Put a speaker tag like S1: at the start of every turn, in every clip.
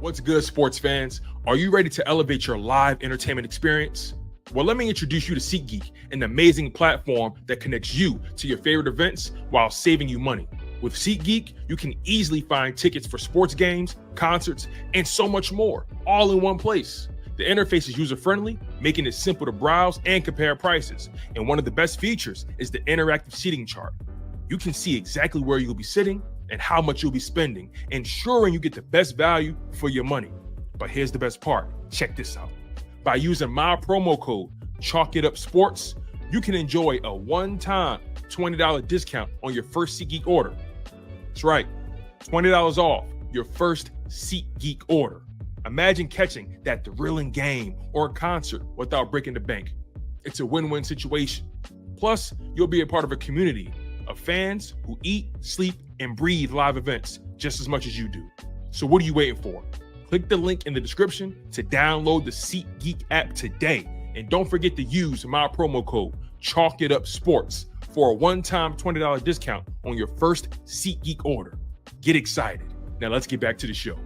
S1: What's good, sports fans? Are you ready to elevate your live entertainment experience? Well, let me introduce you to SeatGeek, an amazing platform that connects you to your favorite events while saving you money. With SeatGeek, you can easily find tickets for sports games, concerts, and so much more, all in one place. The interface is user-friendly, making it simple to browse and compare prices. And one of the best features is the interactive seating chart. You can see exactly where you'll be sitting and how much you'll be spending, ensuring you get the best value for your money. But here's the best part. Check this out. By using my promo code, ChalkItUpSports, you can enjoy a one-time $20 discount on your first SeatGeek order. That's right, $20 off your first SeatGeek order. Imagine catching that thrilling game or concert without breaking the bank. It's a win-win situation. Plus, you'll be a part of a community of fans who eat, sleep, and breathe live events just as much as you do. So what are you waiting for? Click the link in the description to download the SeatGeek app today. And don't forget to use my promo code ChalkItUpSports for a one-time $20 discount on your first SeatGeek order. Get excited. Now let's get back to the show.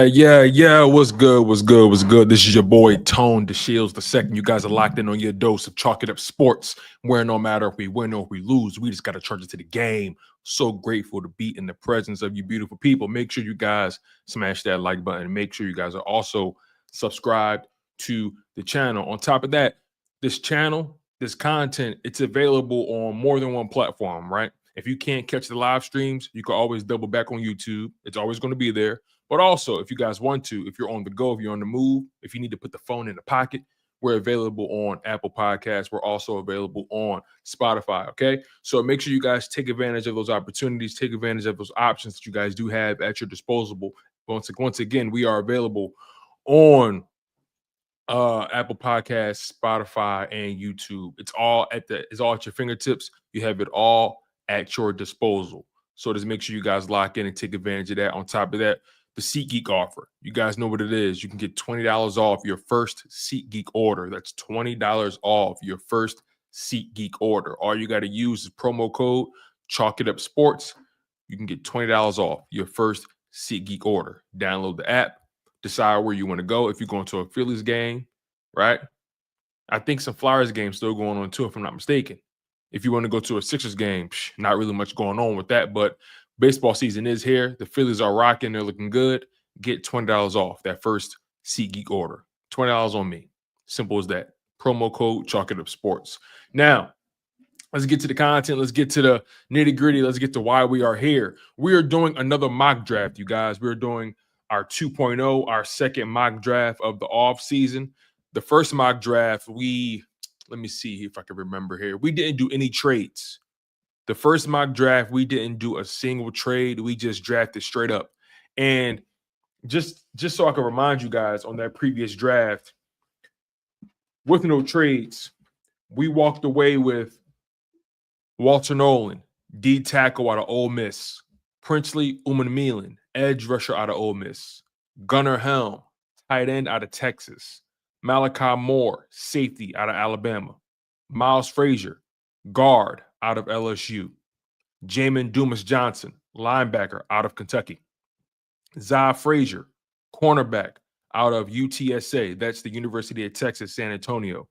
S1: Yeah. What's good? This is your boy, Tone DeShields II. You guys are locked in on your dose of Chalk It Up Sports, where no matter if we win or if we lose, we just got to charge it to the game. So grateful to be in the presence of you beautiful people. Make sure you guys smash that like button. Make sure you guys are also subscribed to the channel. On top of that, this channel, this content, it's available on more than one platform, right? If you can't catch the live streams, you can always double back on YouTube. It's always going to be there. But also, if you guys want to, if you're on the go, if you're on the move, if you need to put the phone in the pocket, we're available on Apple Podcasts. We're also available on Spotify, okay? So make sure you guys take advantage of those opportunities, take advantage of those options that you guys do have at your disposal. Once again, we are available on Apple Podcasts, Spotify, and YouTube. It's all at your fingertips. You have it all at your disposal. So just make sure you guys lock in and take advantage of that. On top of that, the SeatGeek offer. You guys know what it is. You can get $20 off your first SeatGeek order. That's $20 off your first SeatGeek order. All you got to use is promo code ChalkItUpSports. You can get $20 off your first SeatGeek order. Download the app. Decide where you want to go. If you're going to a Phillies game, right? I think some Flyers games still going on too, if I'm not mistaken. If you want to go to a Sixers game, not really much going on with that, but baseball season is here. The Phillies are rocking. They're looking good. Get $20 off that first SeatGeek order. $20 on me. Simple as that. Promo code ChalkItUpSports. Now, let's get to the content. Let's get to the nitty-gritty. Let's get to why we are here. We are doing another mock draft, you guys. We're doing our 2.0, our second mock draft of the off season. The first mock draft, let me see if I can remember here. We didn't do any trades. The first mock draft, we didn't do a single trade. We just drafted straight up. And just so I can remind you guys, on that previous draft, with no trades, we walked away with Walter Nolan, D tackle out of Ole Miss, Princely Umanmielen, edge rusher out of Ole Miss, Gunnar Helm, tight end out of Texas, Malachi Moore, safety out of Alabama, Miles Frazier, guard out of LSU, Jamin Dumas-Johnson, linebacker out of Kentucky, Zai Frazier, cornerback out of UTSA, that's the University of Texas, San Antonio,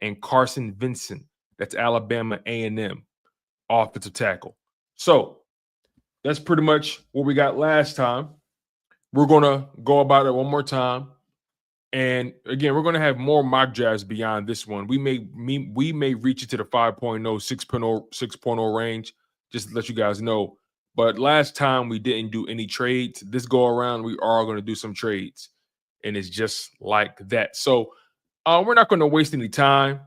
S1: and Carson Vincent, that's Alabama A&M, offensive tackle. So that's pretty much what we got last time. We're going to go about it one more time. And again, we're going to have more mock drafts beyond this one. We may reach it to the 5.0, 6.0 range, just to let you guys know. But last time we didn't do any trades. This go around, we are going to do some trades. And it's just like that. So we're not going to waste any time.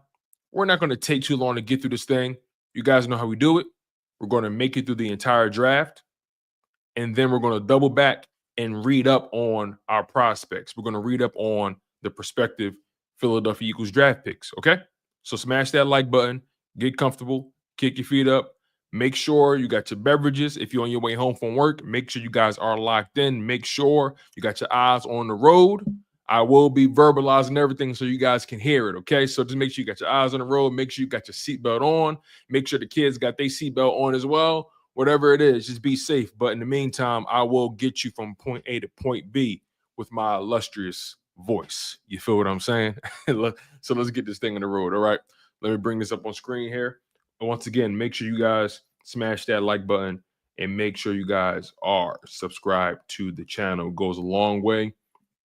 S1: We're not going to take too long to get through this thing. You guys know how we do it. We're going to make it through the entire draft. And then we're going to double back and read up on our prospects. We're going to read up on the prospective Philadelphia Eagles draft picks, okay? So smash that like button, get comfortable, kick your feet up. Make sure you got your beverages. If you're on your way home from work, make sure you guys are locked in. Make sure you got your eyes on the road. I will be verbalizing everything so you guys can hear it, okay? So just make sure you got your eyes on the road. Make sure you got your seatbelt on. Make sure the kids got their seatbelt on as well. Whatever it is, just be safe. But in the meantime, I will get you from point A to point B with my illustrious voice. You feel what I'm saying? So let's get this thing on the road, all right? Let me bring this up on screen here. And once again, make sure you guys smash that like button and make sure you guys are subscribed to the channel. It goes a long way.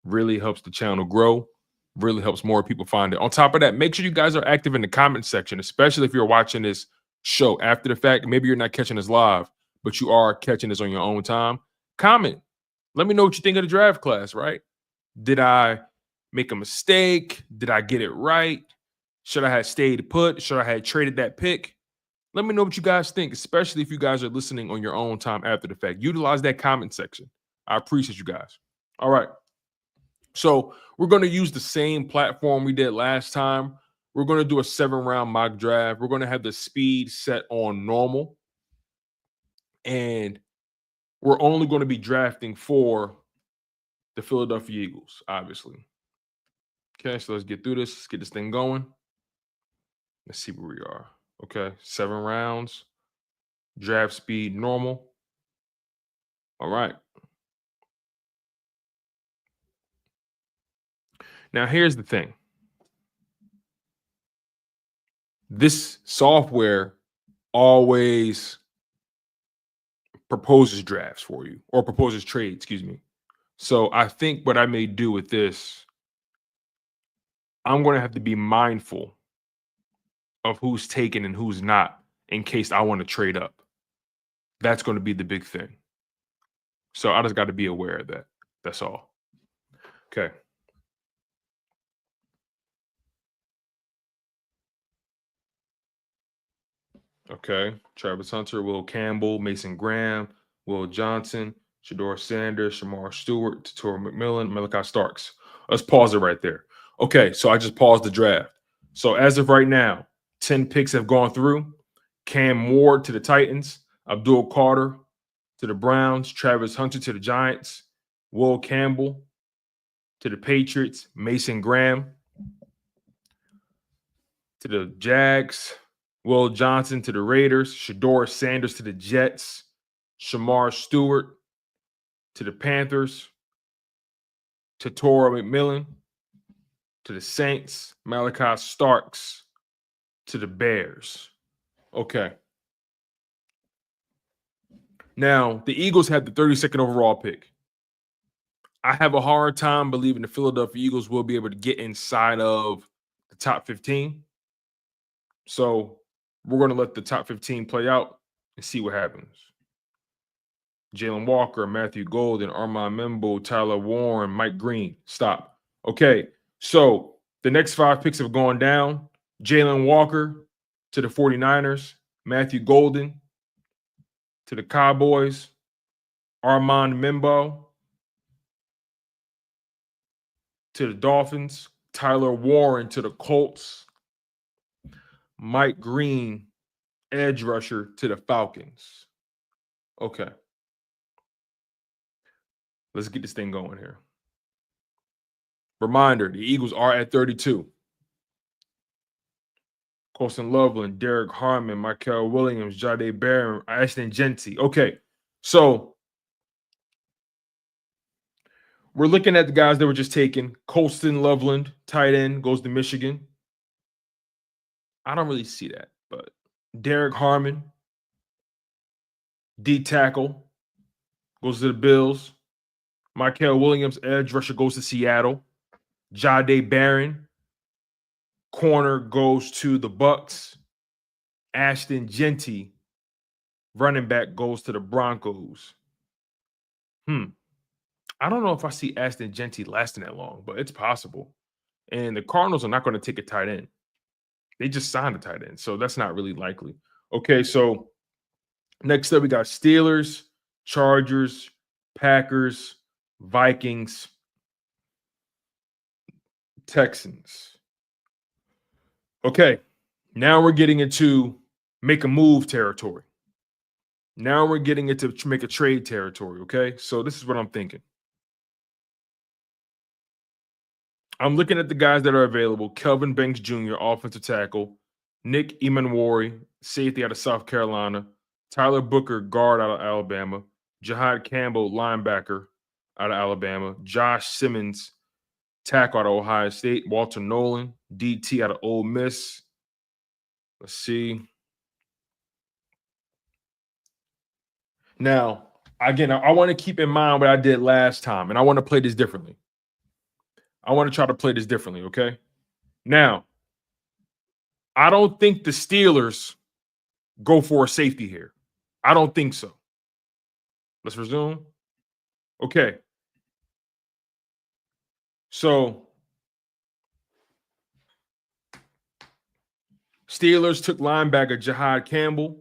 S1: Really helps the channel grow. Really helps more people find it. On top of that, make sure you guys are active in the comment section, especially if you're watching this show after the fact. Maybe you're not catching us live, but you are catching us on your own time. Comment. Let me know what you think of the draft class, right? Did I make a mistake? Did I get it right? Should I have stayed put? Should I have traded that pick? Let me know what you guys think, especially if you guys are listening on your own time after the fact. Utilize that comment section. I appreciate you guys. All right. So we're going to use the same platform we did last time. We're going to do a 7-round mock draft. We're going to have the speed set on normal. And we're only going to be drafting for the Philadelphia Eagles, obviously. Okay, so let's get through this. Let's get this thing going. Let's see where we are. Okay, 7 rounds. Draft speed normal. All right. Now, here's the thing. This software always proposes drafts for you, or proposes trades, excuse me. So I think what I may do with this, I'm going to have to be mindful of who's taken and who's not in case I want to trade up. That's going to be the big thing. So I just got to be aware of that. That's all. Okay. Okay. Travis Hunter, Will Campbell, Mason Graham, Will Johnson, Shador Sanders, Shamar Stewart, Tator McMillan, Malachi Starks. Let's pause it right there. Okay, so I just paused the draft. So as of right now, 10 picks have gone through. Cam Ward to the Titans, Abdul Carter to the Browns, Travis Hunter to the Giants, Will Campbell to the Patriots, Mason Graham to the Jags, Will Johnson to the Raiders, Shador Sanders to the Jets, Shamar Stewart to the Panthers, Tator McMillan to the Saints, Malachi Starks to the Bears. Okay. Now, the Eagles had the 32nd overall pick. I have a hard time believing the Philadelphia Eagles will be able to get inside of the top 15. So we're going to let the top 15 play out and see what happens. Jalen Walker, Matthew Golden, Armand Membo, Tyler Warren, Mike Green. Stop. Okay, so the next 5 picks have gone down. Jalen Walker to the 49ers, Matthew Golden to the Cowboys, Armand Membo to the Dolphins, Tyler Warren to the Colts, Mike Green, edge rusher to the Falcons. Okay. Let's get this thing going here. Reminder, the Eagles are at 32. Colson Loveland, Derek Harmon, Michael Williams, Jade Barron, Ashton Genty. Okay, so we're looking at the guys that were just taken. Colston Loveland, tight end, goes to Michigan. I don't really see that, but Derek Harmon, D tackle, goes to the Bills. Michael Williams, edge rusher, goes to Seattle. Jahdae Barron, corner, goes to the Bucks. Ashton Genty, running back, goes to the Broncos. I don't know if I see Ashton Genty lasting that long, but it's possible. And the Cardinals are not going to take a tight end. They just signed a tight end, so that's not really likely. Okay, so next up we got Steelers, Chargers, Packers, Vikings, Texans. Okay, now we're getting into make a move territory. Now we're getting into make a trade territory, okay? So this is what I'm thinking. I'm looking at the guys that are available. Kelvin Banks Jr., offensive tackle. Nick Emmanwori, safety out of South Carolina. Tyler Booker, guard out of Alabama. Jahad Campbell, linebacker out of Alabama. Josh Simmons, tackle out of Ohio State. Walter Nolan, DT out of Ole Miss. Let's see. Now, again, I want to keep in mind what I did last time, and I want to play this differently. I want to try to play this differently, okay? Now, I don't think the Steelers go for a safety here. I don't think so. Let's resume. Okay. So, Steelers took linebacker Jahad Campbell.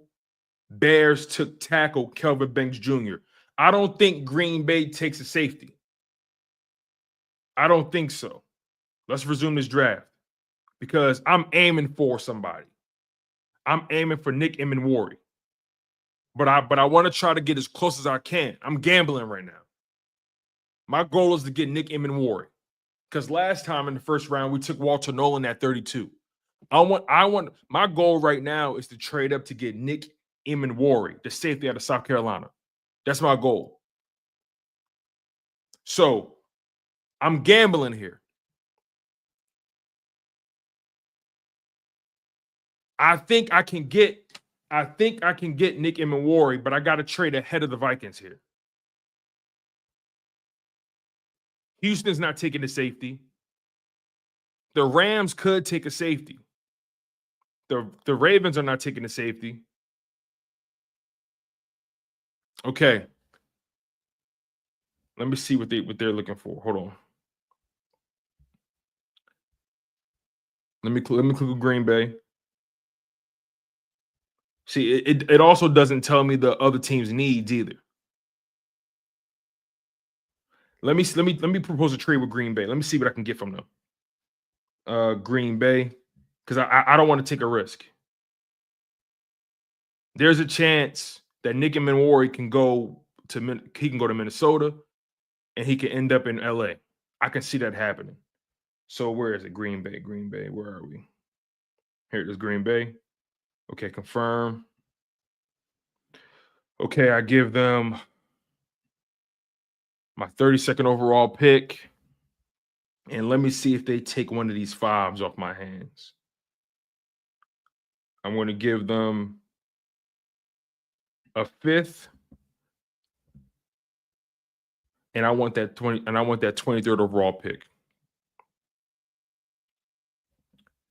S1: Bears took tackle Kelvin Banks Jr. I don't think Green Bay takes a safety. I don't think so. Let's resume this draft because I'm aiming for somebody. I'm aiming for Nick Emmanwori. But I want to try to get as close as I can. I'm gambling right now. My goal is to get Nick Emmanwori because last time in the first round we took Walter Nolan at 32. I want my goal right now is to trade up to get Nick Emmanwori, the safety out of South Carolina. That's my goal. So I'm gambling here. I think I can get Nick Emmanwori, but I got to trade ahead of the Vikings here. Houston's not taking the safety. The Rams could take a safety. The Ravens are not taking the safety. Okay. Let me see what they're looking for. Hold on. Let me click Green Bay. See, it also doesn't tell me the other team's needs either. Let me propose a trade with Green Bay. Let me see what I can get from them. Green Bay, because I don't want to take a risk. There's a chance that Nick Emmanwori can go to Minnesota, and he can end up in LA. I can see that happening. So where is it? Green Bay. Green Bay. Where are we? Here it is. Green Bay. Okay, confirm. Okay, I give them my 32nd overall pick. And let me see if they take one of these fives off my hands. I'm going to give them a fifth. And I want that 23rd overall pick.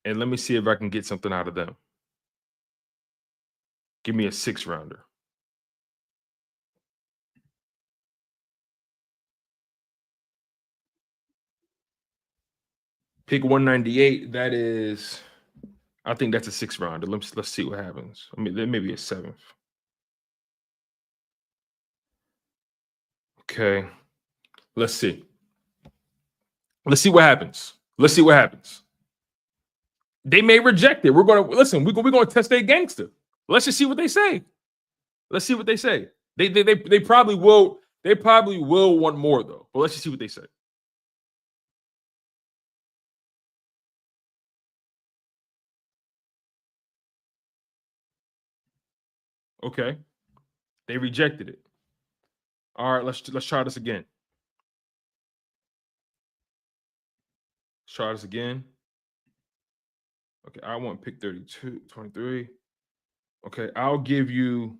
S1: And let me see if I can get something out of them. Give me a 6th rounder. Pick 198. That is, I think that's a 6th rounder. Let's see what happens. I mean, there may be a 7th. Okay. Let's see. Let's see what happens. Let's see what happens. They may reject it. We're going to listen. We're going to test their gangster. Let's just see what they say. Let's see what they say. They probably will. They probably will want more though. But let's just see what they say. Okay. They rejected it. All right. Let's try this again. Let's try this again. Okay. I want pick 32, 23. Okay. I'll give you.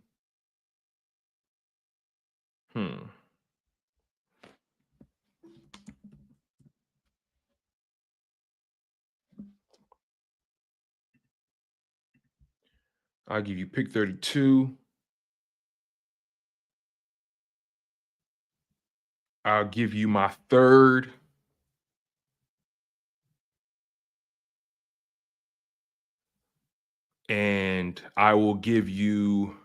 S1: I'll give you pick 32. I'll give you my third. And I will give you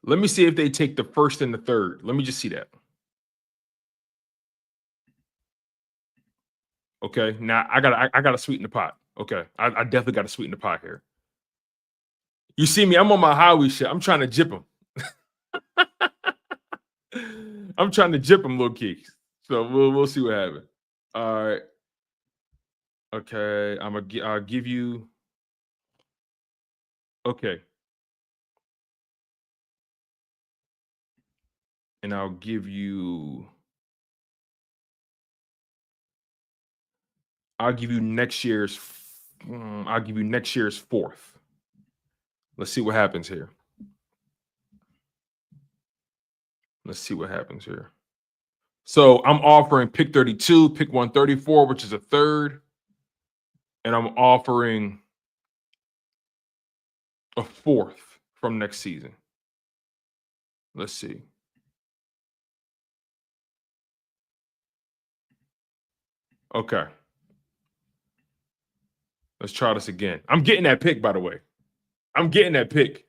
S1: Let me see if they take the first and the third. Let me just see that. Okay. Now I gotta sweeten the pot. Okay. I definitely gotta sweeten the pot here. You see me, I'm on my Howie shit. I'm trying to jip him. I'm trying to jip him, little kicks. So we'll see what happens. All right. Okay. I'll give you. Okay. And I'll give you next year's fourth. Let's see what happens here. So I'm offering pick 32, pick 134, which is a third. And I'm offering a fourth from next season. Let's see. Okay. Let's try this again. I'm getting that pick, by the way. I'm getting that pick.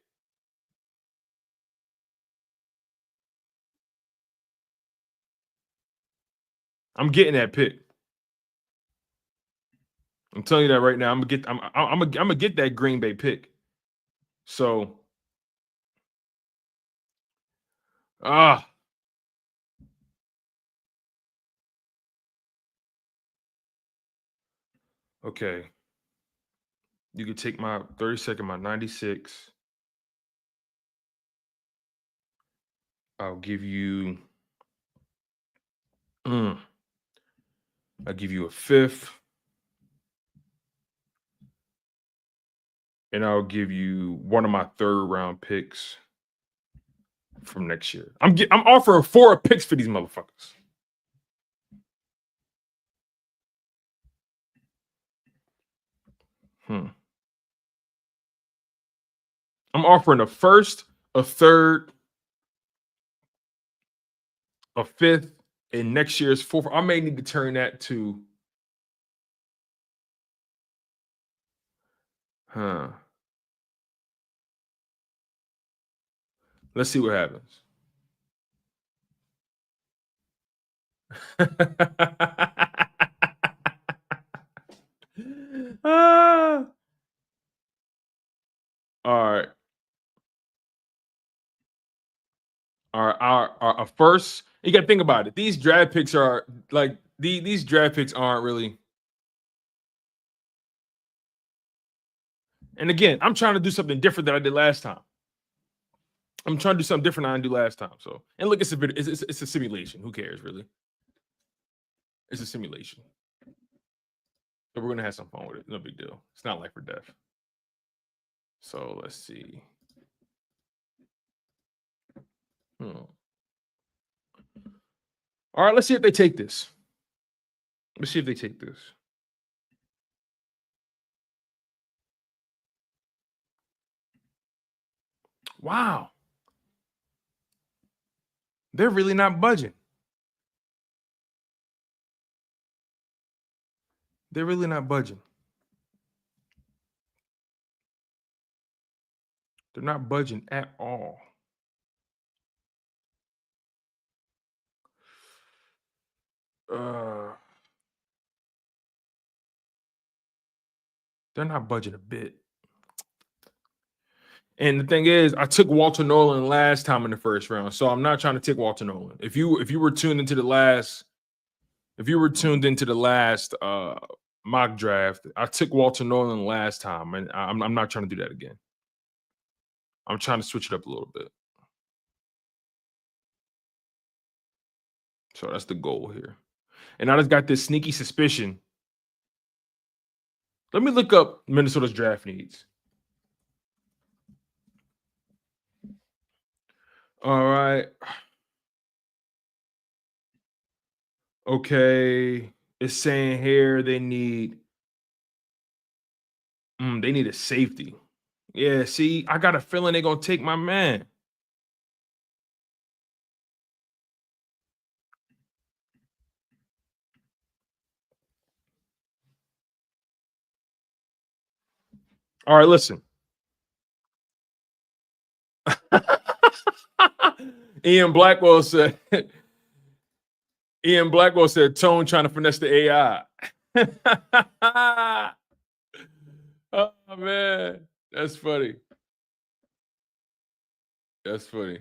S1: I'm getting that pick. I'm telling you that right now. I'm gonna get that Green Bay pick. So, okay. You can take my 32nd, my 96. I'll give you. I'll give you a fifth. And I'll give you one of my third round picks from next year. I'm offering 4 picks for these motherfuckers. I'm offering a first, a third, a fifth, and next year's fourth. I may need to turn that to. Let's see what happens. All right. Our first, you got to think about it. These draft picks are like these draft picks aren't really. And again, I'm trying to do something different than I did last time. I'm trying to do something different than I did last time. So, and look, it's a simulation. Who cares, really? It's a simulation. So we're gonna have some fun with it. No big deal. It's not life or death. So let's see. All right, let's see if they take this. Let's see if they take this. Wow. They're really not budging. They're really not budging. They're not budging at all. They're not budging a bit. And the thing is, I took Walter Nolan last time in the first round, so I'm not trying to take Walter Nolan. If you were tuned into the last, mock draft, I took Walter Nolan last time, and I'm not trying to do that again. I'm trying to switch it up a little bit. So that's the goal here. And I just got this sneaky suspicion. Let me look up Minnesota's draft needs. All right. Okay. It's saying here they need a safety. Yeah, see, I got a feeling they're gonna take my man. All right, listen. Ian Blackwell said Ian Blackwell said Tone trying to finesse the AI. Oh man, that's funny. That's funny.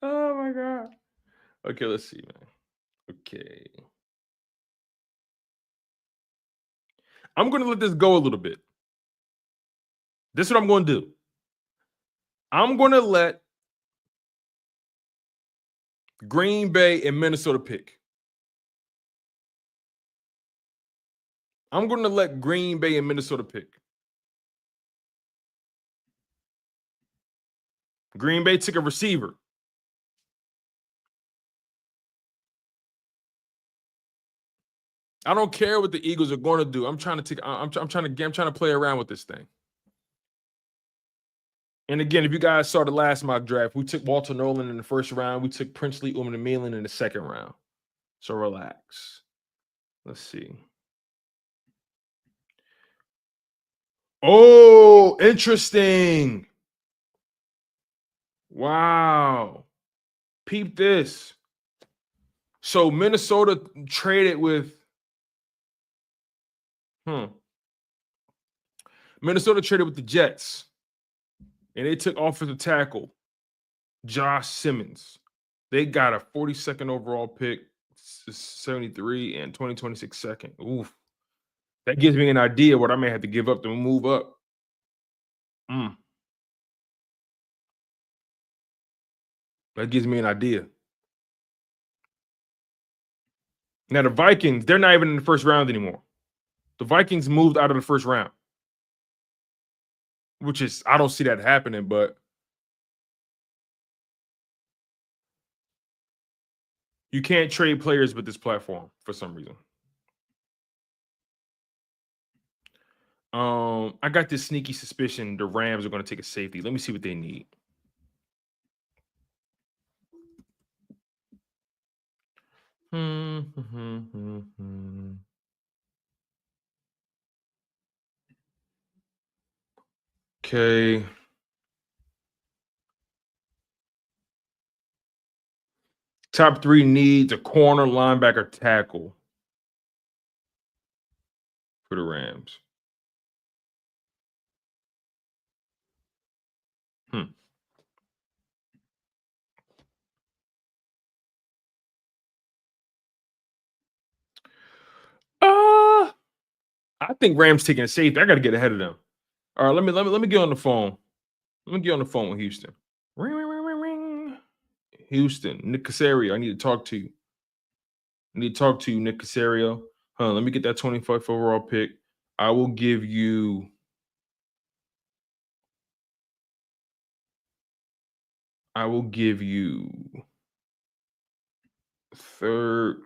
S1: Oh my god. Okay, let's see, man. Okay. I'm gonna let this go a little bit. This is what I'm gonna do. I'm gonna let Green Bay and Minnesota pick. I'm gonna let Green Bay and Minnesota pick. Green Bay took a receiver. I don't care what the Eagles are going to do. I'm trying to play around with this thing. And again, if you guys saw the last mock draft, we took Walter Nolan in the first round. We took Princely Umanamilan in the second round. So relax. Let's see. Oh, interesting. Wow. Peep this. So Minnesota traded with Minnesota traded with the Jets. And they took offensive tackle Josh Simmons. They got a 42nd overall pick, 73, and 2026 second. Oof. That gives me an idea what I may have to give up to move up. That gives me an idea. Now, the Vikings, they're not even in the first round anymore. The Vikings moved out of the first round, which is, I don't see that happening, but you can't trade players with this platform for some reason. I got this sneaky suspicion the Rams are going to take a safety. Let me see what they need. Okay. Top 3 needs a corner, linebacker, tackle for the Rams. I think Rams taking a safety. I got to get ahead of them. All right, let me get on the phone. Let me get on the phone with Houston. Ring, ring, ring, ring, ring. Houston, Nick Casario. I need to talk to you. Nick Casario. Let me get that 25th overall pick. I will give you third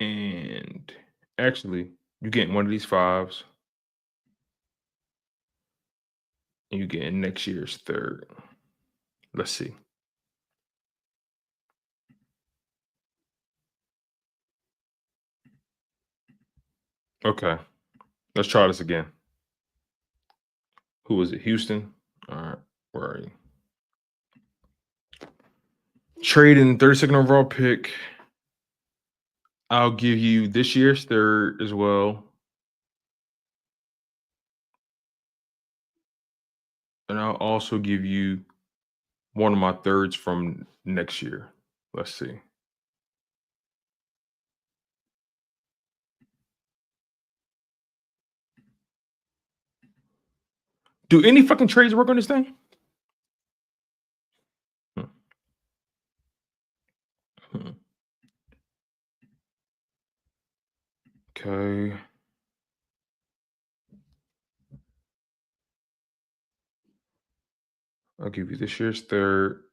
S1: and actually you're getting one of these fives and you're getting next year's third. Let's see. Okay. Let's try this again. Who was it? Houston? All right. Where are you? Trading 32nd overall pick. I'll give you this year's third as well. And I'll also give you one of my thirds from next year. Let's see. Do any fucking trades work on this thing? Okay. I'll give you this year's third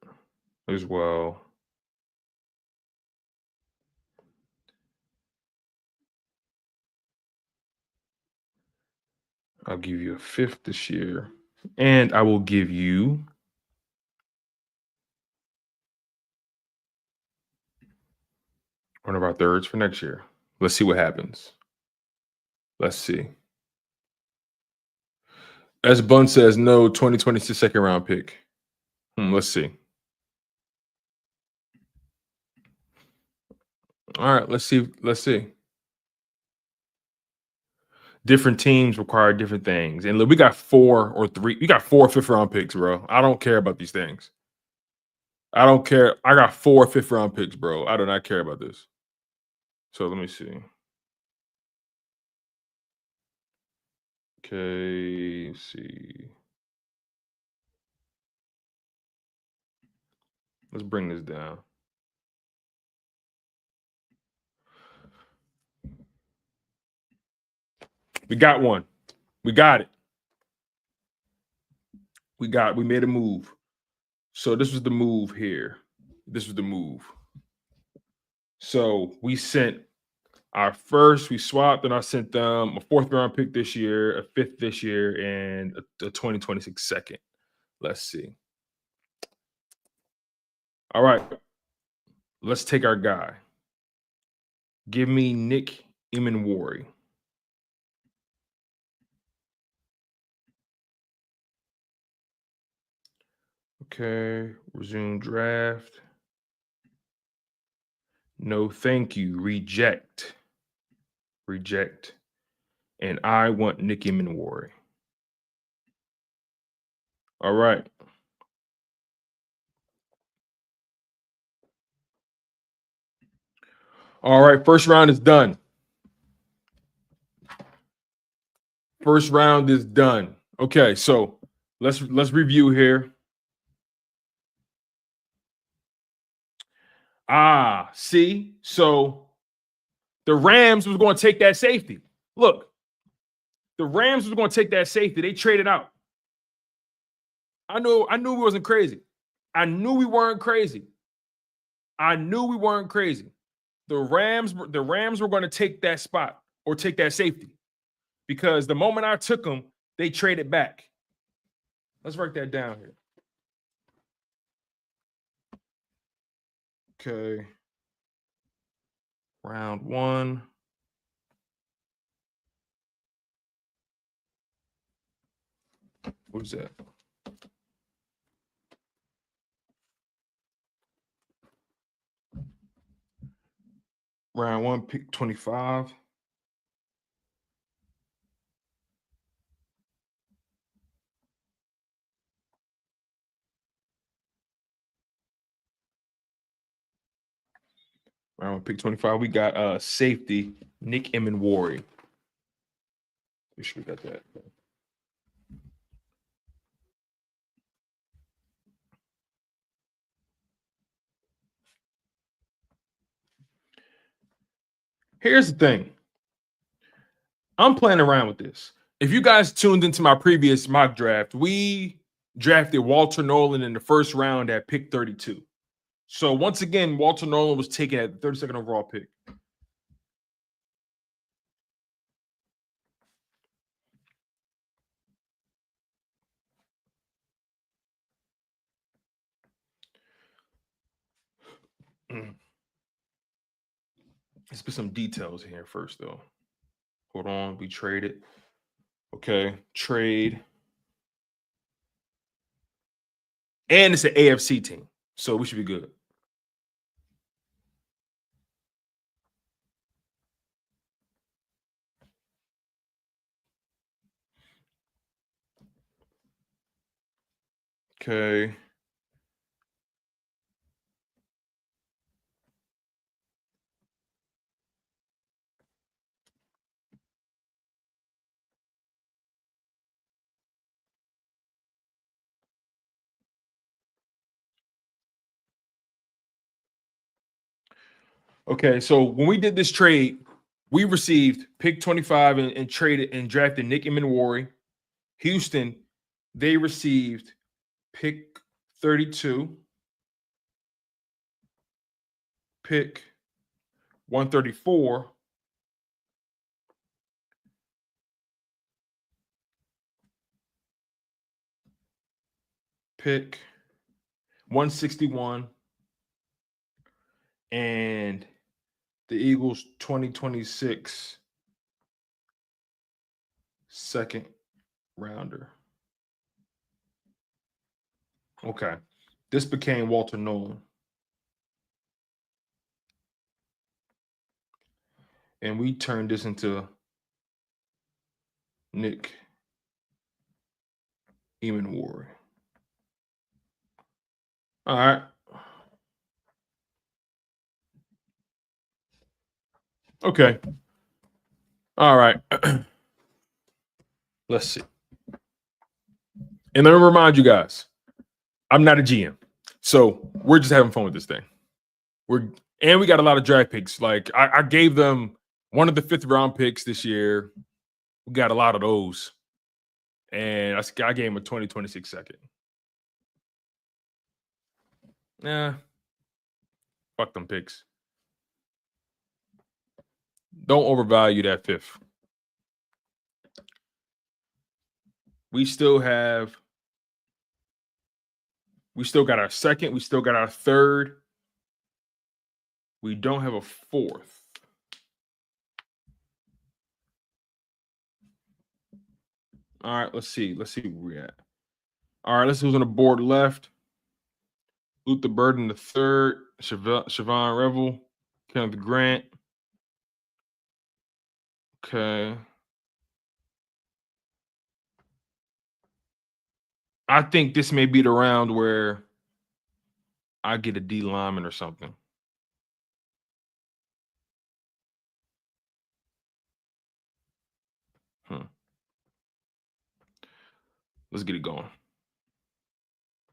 S1: as well. I'll give you a fifth this year. And I will give you one of our thirds for next year. Let's see what happens. Let's see. As Bun says, no 2026 second round pick. Let's see. All right, let's see. Let's see. Different teams require different things. And look, we got 4 or 3. We got 4 fifth round picks, bro. I don't care about these things. I don't care. I got 4 fifth round picks, bro. I do not care about this. So let me see. Okay, let's see. Let's bring this down. We got one. We got it. We made a move. So this was the move here. This was the move. So we sent our first, we swapped, and I sent them a 4th round pick this year, a 5th this year, and a 2026 second. Let's see. All right. Let's take our guy. Give me Nick Emmanwori. Okay, resume draft. No, thank you. Reject. Reject. And I want Nick Emmanwori. All right. All right, first round is done. First round is done. Okay, so let's review here. See, so the Rams was going to take that safety. Look, the Rams was going to take that safety. They traded out. I knew we wasn't crazy. I knew we weren't crazy. The Rams were going to take that spot or take that safety because the moment I took them, they traded back. Let's write that down here. Okay. Round 1. What is that? Round 1, pick 25. Round 1, pick 25. We got safety, Nick Emmanwori. We should have got that. Here's the thing. I'm playing around with this. If you guys tuned into my previous mock draft, we drafted Walter Nolan in the first round at pick 32. So once again, Walter Nolan was taken at the 32nd overall pick. Let's put some details in here first, though. Hold on. We traded. Okay. Trade. And it's an AFC team. So we should be good. Okay. Okay, so when we did this trade, we received pick 25 and traded and drafted Nick Emmanwori. Houston, they received pick 32, pick 134, pick 161, and the Eagles 2026 second rounder. Okay. This became Walter Nolan. And we turned this into Nick Emmanwori. All right. Okay. All right. Let's see. And let me remind you guys, I'm not a GM. So we're just having fun with this thing. And we got a lot of draft picks. Like I gave them one of the 5th round picks this year. We got a lot of those. And I gave him a 2026 second. Nah. Fuck them picks. Don't overvalue that 5th. We still got our 2nd. We still got our 3rd. We don't have a 4th. All right, let's see. Let's see where we're at. All right, let's see who's on the board left. Luther Burden the 3rd, Siobhan Revel, Kenneth Grant. Okay. I think this may be the round where I get a D lineman or something. Let's get it going.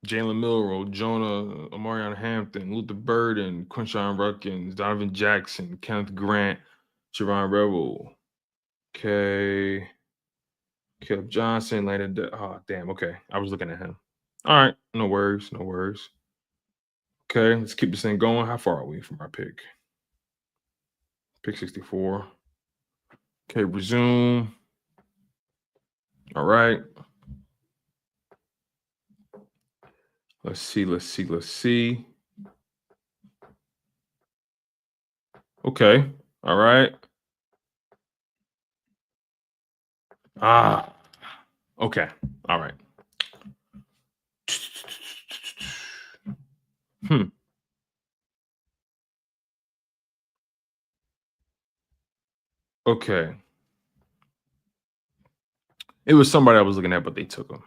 S1: Jalen Milroe, Jonah, Omarion Hampton, Luther Burden, Quinyon Ruckins, Donovan Jackson, Kenneth Grant, Siobhan Revel. Okay. Caleb Johnson, Landon. Oh, damn. Okay. I was looking at him. All right. No worries. No worries. Okay. Let's keep this thing going. How far are we from our pick? Pick 64. Okay. Resume. All right. Let's see. Let's see. Let's see. Okay. All right. Okay. All right. Okay. It was somebody I was looking at, but they took him.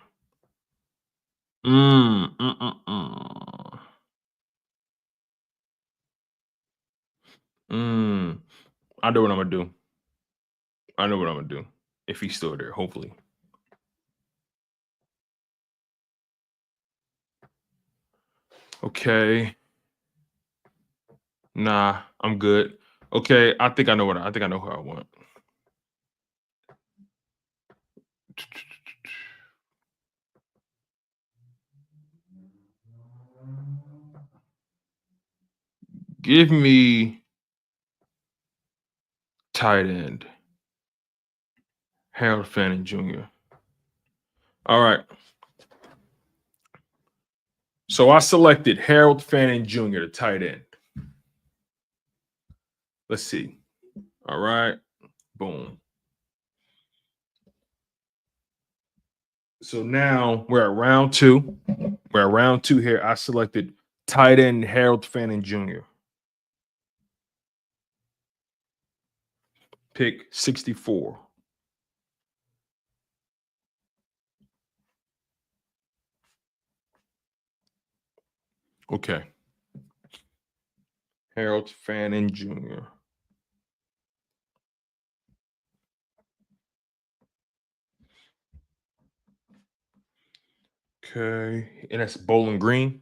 S1: I know what I'm gonna do. I know what I'm gonna do. If he's still there, hopefully. Okay. Nah, I'm good. Okay, I think I know who I want. Give me tight end. Harold Fannin Jr. All right. So I selected Harold Fannin Jr., the tight end. Let's see. All right. Boom. So now we're at round 2. We're at round 2 here. I selected tight end Harold Fannin Jr. Pick 64. Okay. Harold Fannin Jr. Okay. And that's Bowling Green.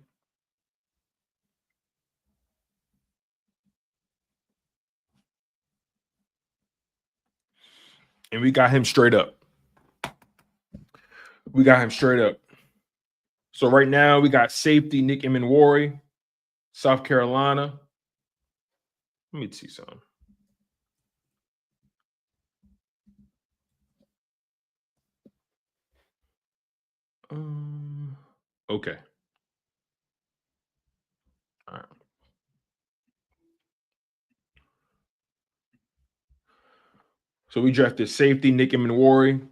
S1: And we got him straight up. So right now we got safety Nick Emmanwori, South Carolina. Let me see something. Okay. All right. So we drafted safety Nick Emmanwori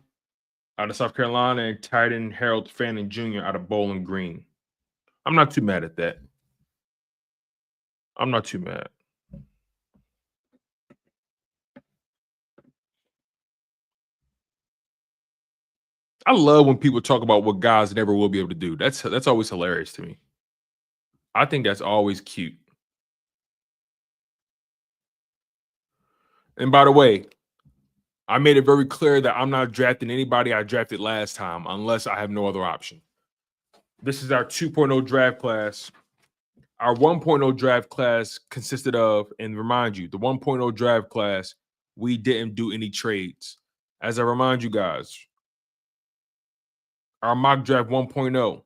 S1: out of South Carolina and tight end Harold Fannin Jr. out of Bowling Green. I'm not too mad at that. I'm not too mad. I love when people talk about what guys never will be able to do. That's always hilarious to me. I think that's always cute. And by the way, I made it very clear that I'm not drafting anybody I drafted last time unless I have no other option. This is our 2.0 draft class. Our 1.0 draft class consisted of, and remind you, the 1.0 draft class, we didn't do any trades. As I remind you guys, our mock draft 1.0,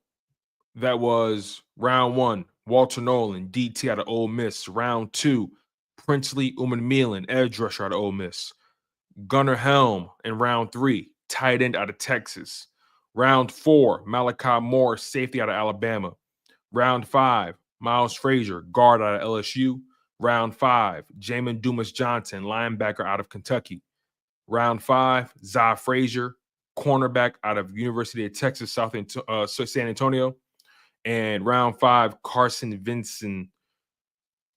S1: that was round 1, Walter Nolan, DT out of Ole Miss. Round 2, Princely Umanmielen, edge rusher out of Ole Miss. Gunnar Helm in round 3, tight end out of Texas. Round 4, Malachi Moore, safety out of Alabama. Round 5, Miles Frazier, guard out of LSU. Round 5, Jamin Dumas Johnson, linebacker out of Kentucky. Round 5, Zack Frazier, cornerback out of University of Texas, San Antonio. And round 5, Carson Vincent,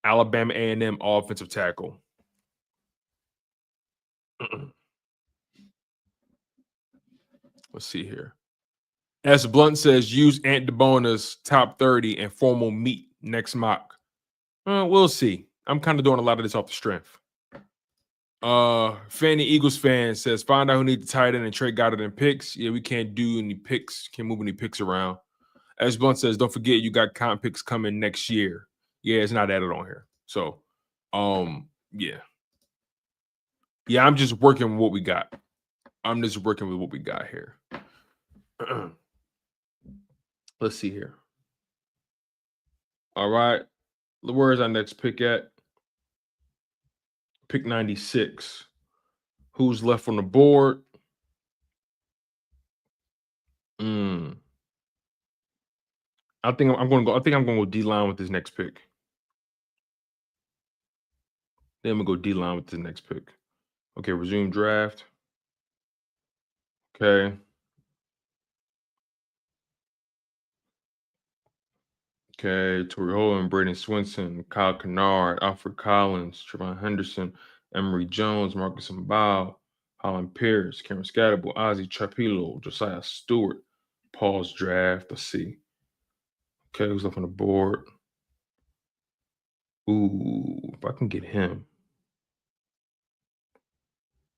S1: Alabama A&M offensive tackle. Let's see here. As Blunt says, use Ant DeBona's top 30 and formal meet next mock. We'll see. I'm kind of doing a lot of this off the strength. Fanny Eagles fan says, find out who needs the tight end and trade Goedert and picks. Yeah, we can't do any picks. Can't move any picks around. As Blunt says, don't forget you got comp picks coming next year. Yeah, it's not added on here. So, yeah. Yeah, I'm just working with what we got. I'm just working with what we got here. Let's see here. All right. Where's our next pick at? Pick 96. Who's left on the board? I think I'm going to go D-line with this next pick. Then I'm going to go D-line with this next pick. Okay, resume draft. Okay. Okay, Torrey Holden, Braden Swinson, Kyle Kennard, Alfred Collins, Trevon Henderson, Emory Jones, Marcus Mbao, Holland Pierce, Cameron Scatterable, Ozzie Trapilo, Josiah Stewart. Pause draft. Let's see. Okay, who's left on the board? Ooh, if I can get him.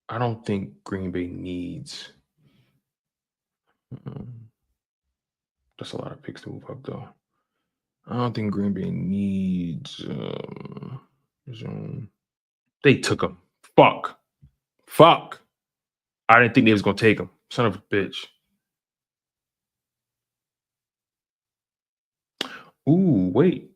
S1: I don't think Green Bay needs. That's a lot of picks to move up, though. I don't think Green Bay needs. They took him. Fuck. I didn't think they was gonna take him. Son of a bitch. Ooh, wait.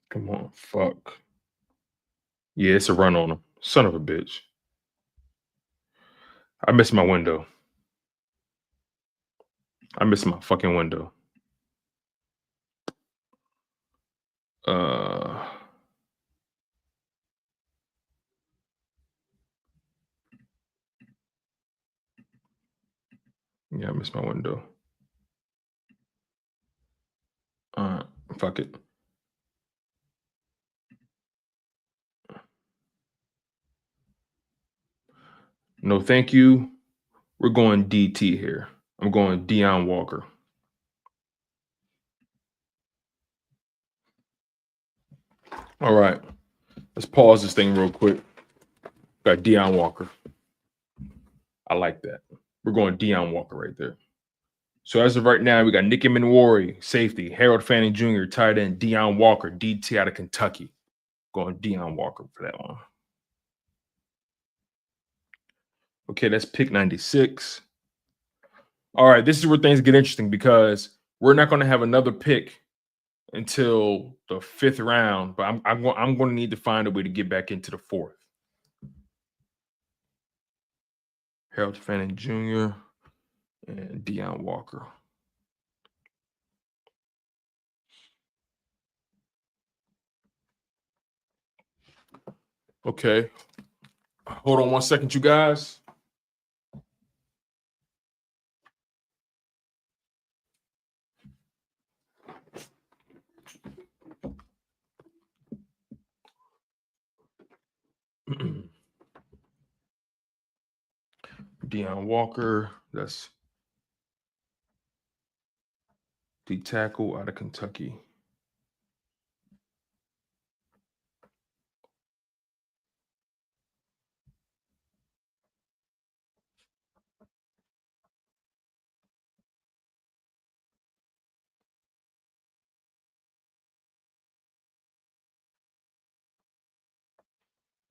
S1: Come on, fuck. Yeah, it's a run on him. Son of a bitch. I missed my window. I missed my fucking window. Yeah, I missed my window. Fuck it. No, thank you. We're going DT here. I'm going Deion Walker. All right. Let's pause this thing real quick. Got Deion Walker. I like that. We're going Deion Walker right there. So as of right now, we got Nick Emmanwori, safety, Harold Fannin Jr., tight end, Deion Walker, DT out of Kentucky. Going Deion Walker for that one. Okay, that's pick 96. All right, this is where things get interesting because we're not going to have another pick until the 5th round, but I'm going to need to find a way to get back into the 4th. Harold Fannin Jr. and Deion Walker. Okay. Hold on 1 second, you guys. Deion Walker, that's the tackle out of Kentucky.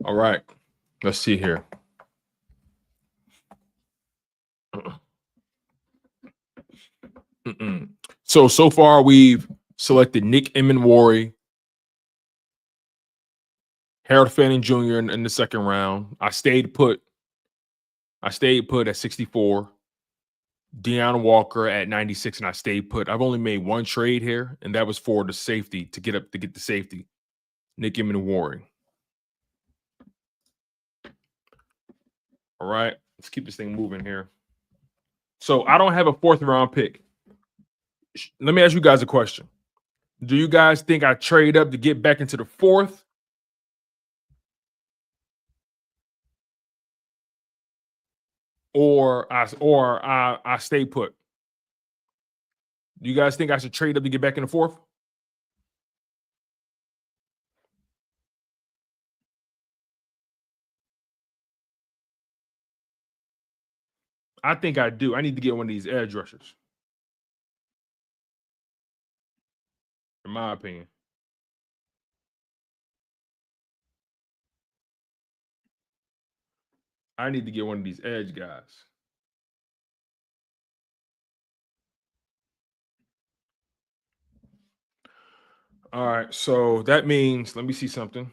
S1: All right, let's see here. So far we've selected Nick Emmanwori, Harold Fannin Jr. in the 2nd round. I stayed put at 64. Deion Walker at 96, and I stayed put. I've only made one trade here, and that was for the safety to get the safety, Nick Emmanwori. All right, let's keep this thing moving here. So I don't have a 4th round pick. Let me ask you guys a question. Do you guys think I trade up to get back into the 4th? Or I stay put? Do you guys think I should trade up to get back in the 4th? I think I do. I need to get one of these edge rushers, in my opinion. I need to get one of these edge guys. All right, so that means, let me see something.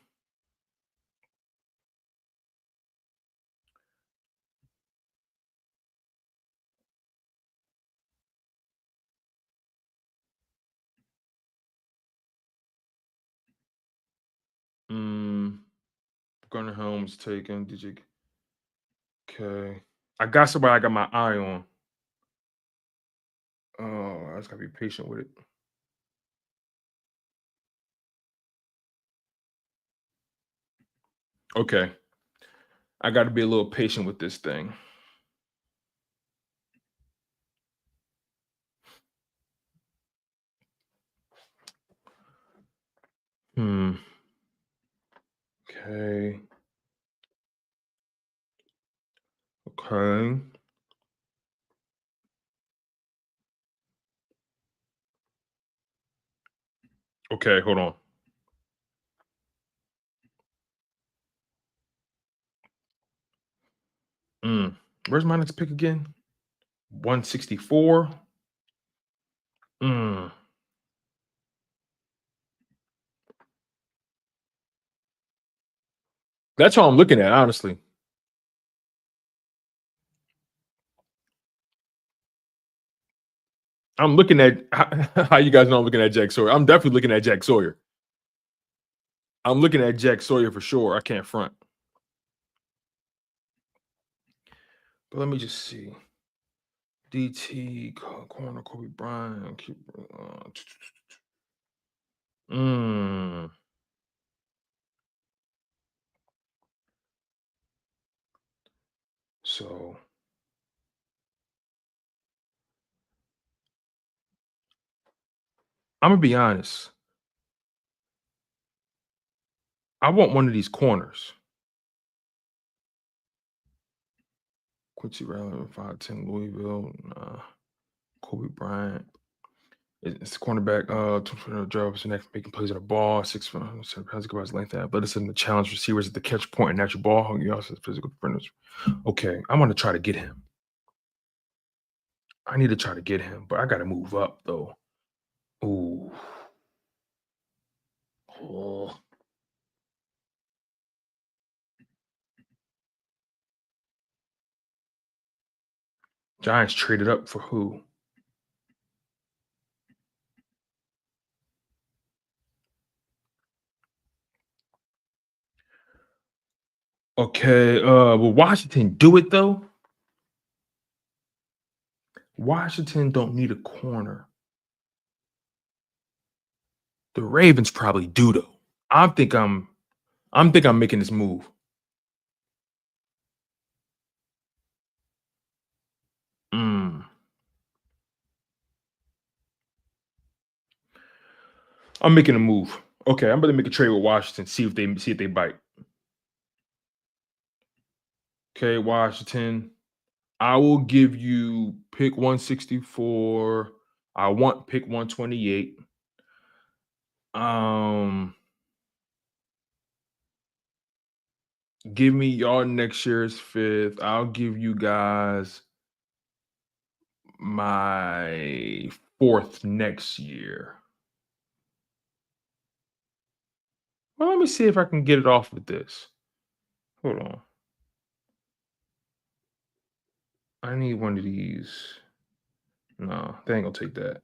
S1: Gunnar Helms taken. DJ. Okay. I got somebody I got my eye on. Oh, I just gotta be patient with it. Okay. I gotta be a little patient with this thing. Okay. Okay. Okay, hold on. Where's my next pick again? 164. That's how I'm looking at, honestly. I'm looking at how you guys know I'm looking at Jack Sawyer. I'm definitely looking at Jack Sawyer. I'm looking at Jack Sawyer for sure. I can't front. But let me just see. DT, corner, Kobe Bryant. So I'm gonna be honest. I want one of these corners. Quincy Rowland, 5'10", Louisville. Kobe Bryant. It's the cornerback. 20 jobs next, making plays on the ball. 6'7", 7 pounds, about his length, athleticism. The challenge receivers at the catch point and natural ball hug. He also has physical defenders. Okay, I'm gonna try to get him. I need to try to get him, but I gotta move up though. Ooh. Oh. Giants traded up for who? Okay, will Washington do it though? Washington don't need a corner. The Ravens probably do though. I think I'm making this move. I'm making a move. Okay, I'm gonna make a trade with Washington. See if they bite. Okay, Washington. I will give you pick 164. I want pick 128. Give me y'all next year's 5th. I'll give you guys my 4th next year. Well, let me see if I can get it off with this. Hold on. I need one of these. No, they ain't gonna take that.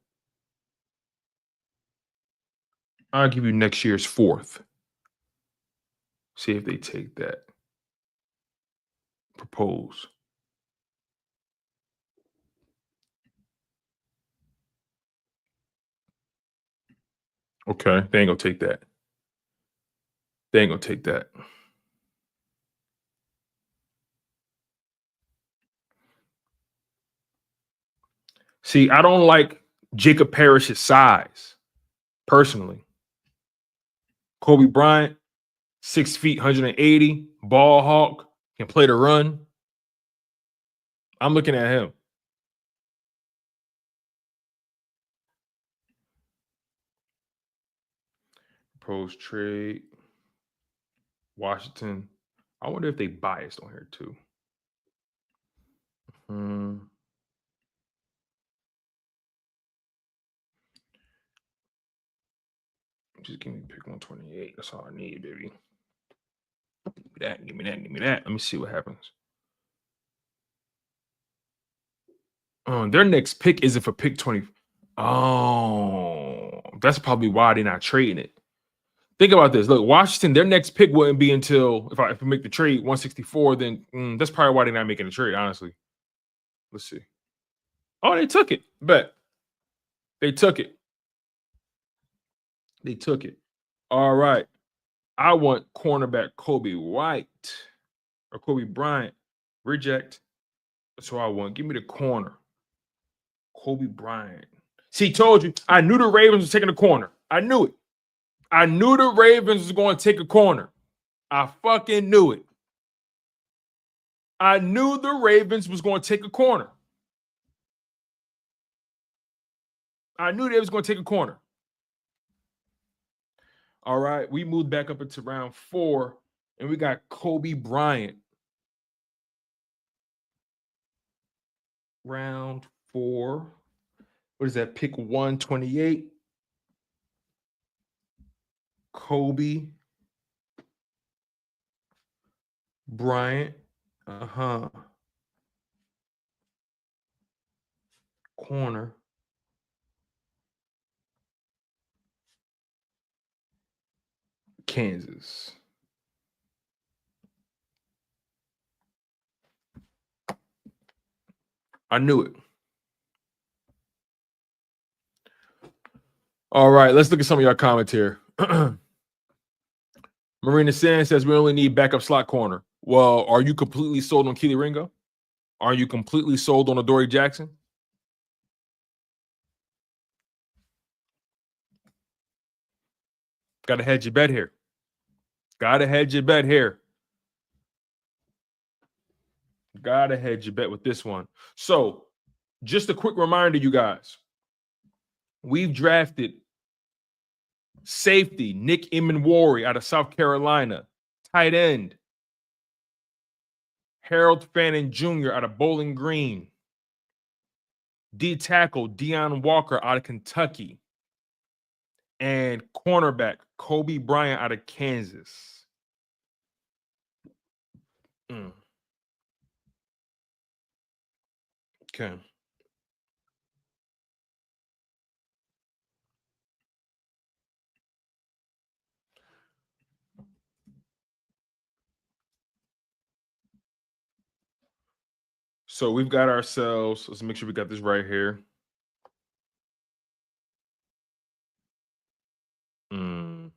S1: I'll give you next year's 4th. See if they take that. Propose. Okay, they ain't gonna take that. They ain't gonna take that. See, I don't like Jacob Parrish's size, personally. Kobe Bryant, 6 feet, 180, ball hawk, can play the run. I'm looking at him. Proposed trade. Washington. I wonder if they biased on here too. Just give me pick 128. That's all I need, baby. Give me that. Give me that. Give me that. Let me see what happens. Their next pick isn't for pick 20. Oh, that's probably why they're not trading it. Think about this. Look, Washington, their next pick wouldn't be until if we make the trade 164, then that's probably why they're not making the trade, honestly. Let's see. Oh, they took it. Bet. They took it. They took it. All right. I want cornerback Kobe White or Kobe Bryant. Reject. That's what I want. Give me the corner. Kobe Bryant. See, told you. I knew the Ravens was taking the corner. I knew it. I knew the Ravens was going to take a corner. I fucking knew it. I knew the Ravens was going to take a corner. I knew they was going to take a corner. All right, we moved back up into round 4, and we got Kobe Bryant. Round 4. What is that? Pick 128. Kobe Bryant. Corner. Kansas. I knew it. All right, let's look at some of your comments here. Marina Sand says we only need backup slot corner. Well, are you completely sold on Keely Ringo? Are you completely sold on Adoree Jackson? Got to hedge your bet here. Got to hedge your bet here. Gotta hedge your bet with this one. So, just a quick reminder, you guys. We've drafted safety Nick Emmanwori out of South Carolina, tight end Harold Fannin Jr. out of Bowling Green, D tackle Deion Walker out of Kentucky, and cornerback Kobe Bryant out of Kansas. Okay. So we've got ourselves, let's make sure we got this right here. Hmm.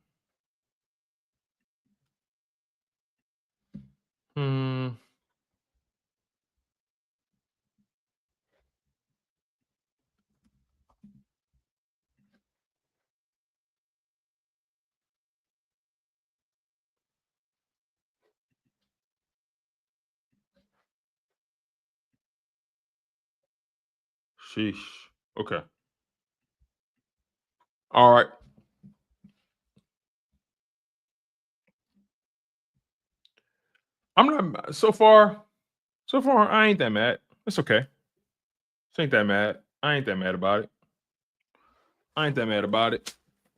S1: Sheesh. Okay. All right. I'm not so far. So far, I ain't that mad. It's okay. Ain't that mad. I ain't that mad about it.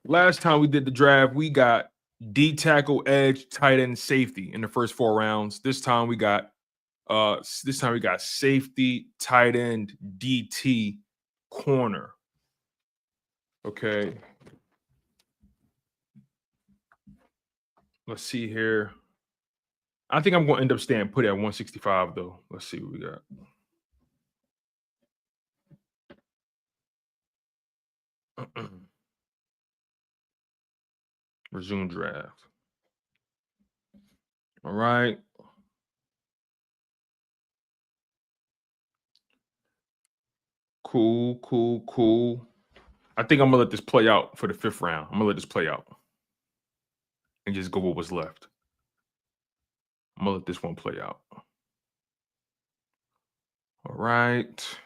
S1: Last time we did the draft, we got D tackle, edge, tight end, safety in the first 4 rounds. This time we got safety, tight end, DT, corner. Okay. Let's see here. I think I'm going to end up staying put at 165 though. Let's see what we got. Resume draft. All right. Cool. I think I'm gonna let this play out for the 5th round. I'm gonna let this play out and just go with what's left. I'm gonna let this one play out. All right.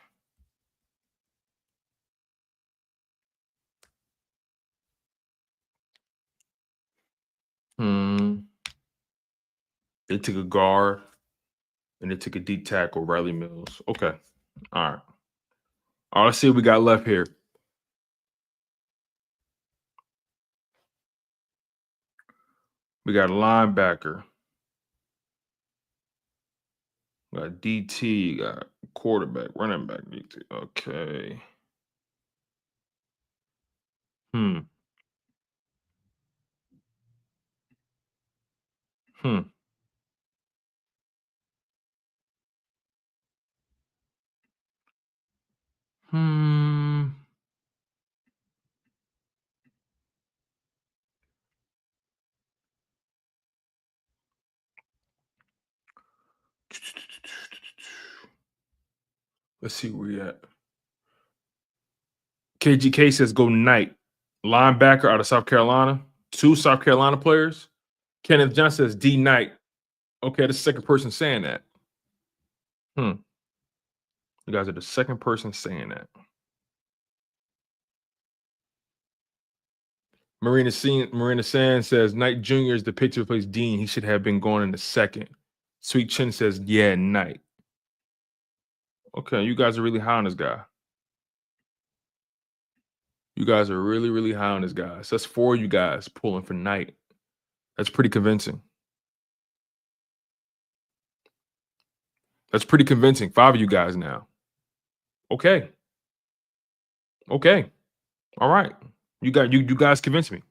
S1: They took a guard and they took a deep tackle, Riley Mills. Okay. All right. All right, let's see what we got left here. We got a linebacker. We got DT, got quarterback, running back, DT. Okay. Hmm. Let's see where we at. KGK says go Knight. Linebacker out of South Carolina. 2 South Carolina players. Kenneth Johnson says D Knight. Okay, the second person saying that. You guys are the second person saying that. Marina Sand says Knight Jr. is the pick to replace Dean. He should have been going in the 2nd. Sweet Chin says, yeah, Knight. Okay, you guys are really high on this guy. You guys are really, really high on this guy. So that's 4 of you guys pulling for Knight. That's pretty convincing. 5 of you guys now. Okay. All right. You guys convinced me.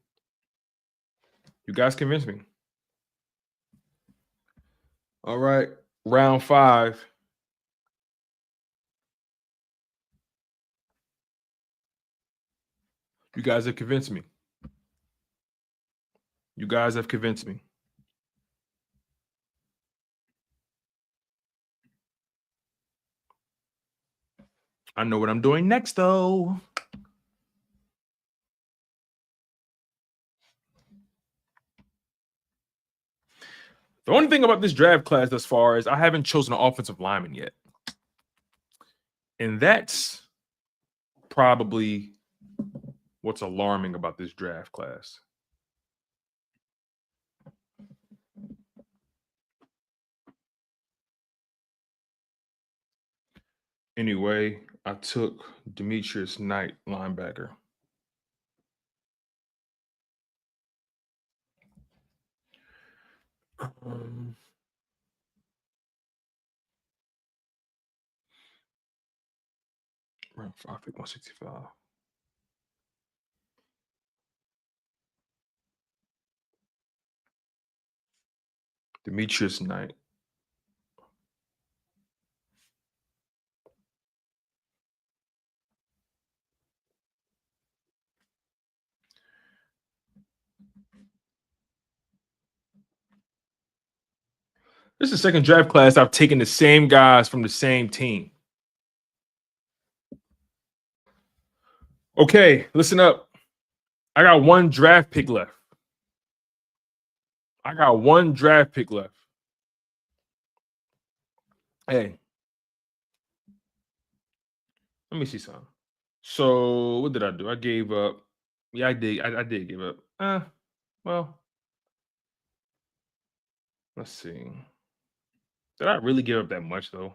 S1: All right. Round 5. You guys have convinced me. I know what I'm doing next, though. The only thing about this draft class thus far is I haven't chosen an offensive lineman yet. And that's probably what's alarming about this draft class. Anyway, I took Demetrius Knight, linebacker. Round 5, pick 165. Demetrius Knight. This is the second draft class I've taken the same guys from the same team. Okay, listen up. I got one draft pick left. Hey, let me see something. So what did I do? I gave up. Yeah, I did. I did give up. Well, let's see. Did I really give up that much though?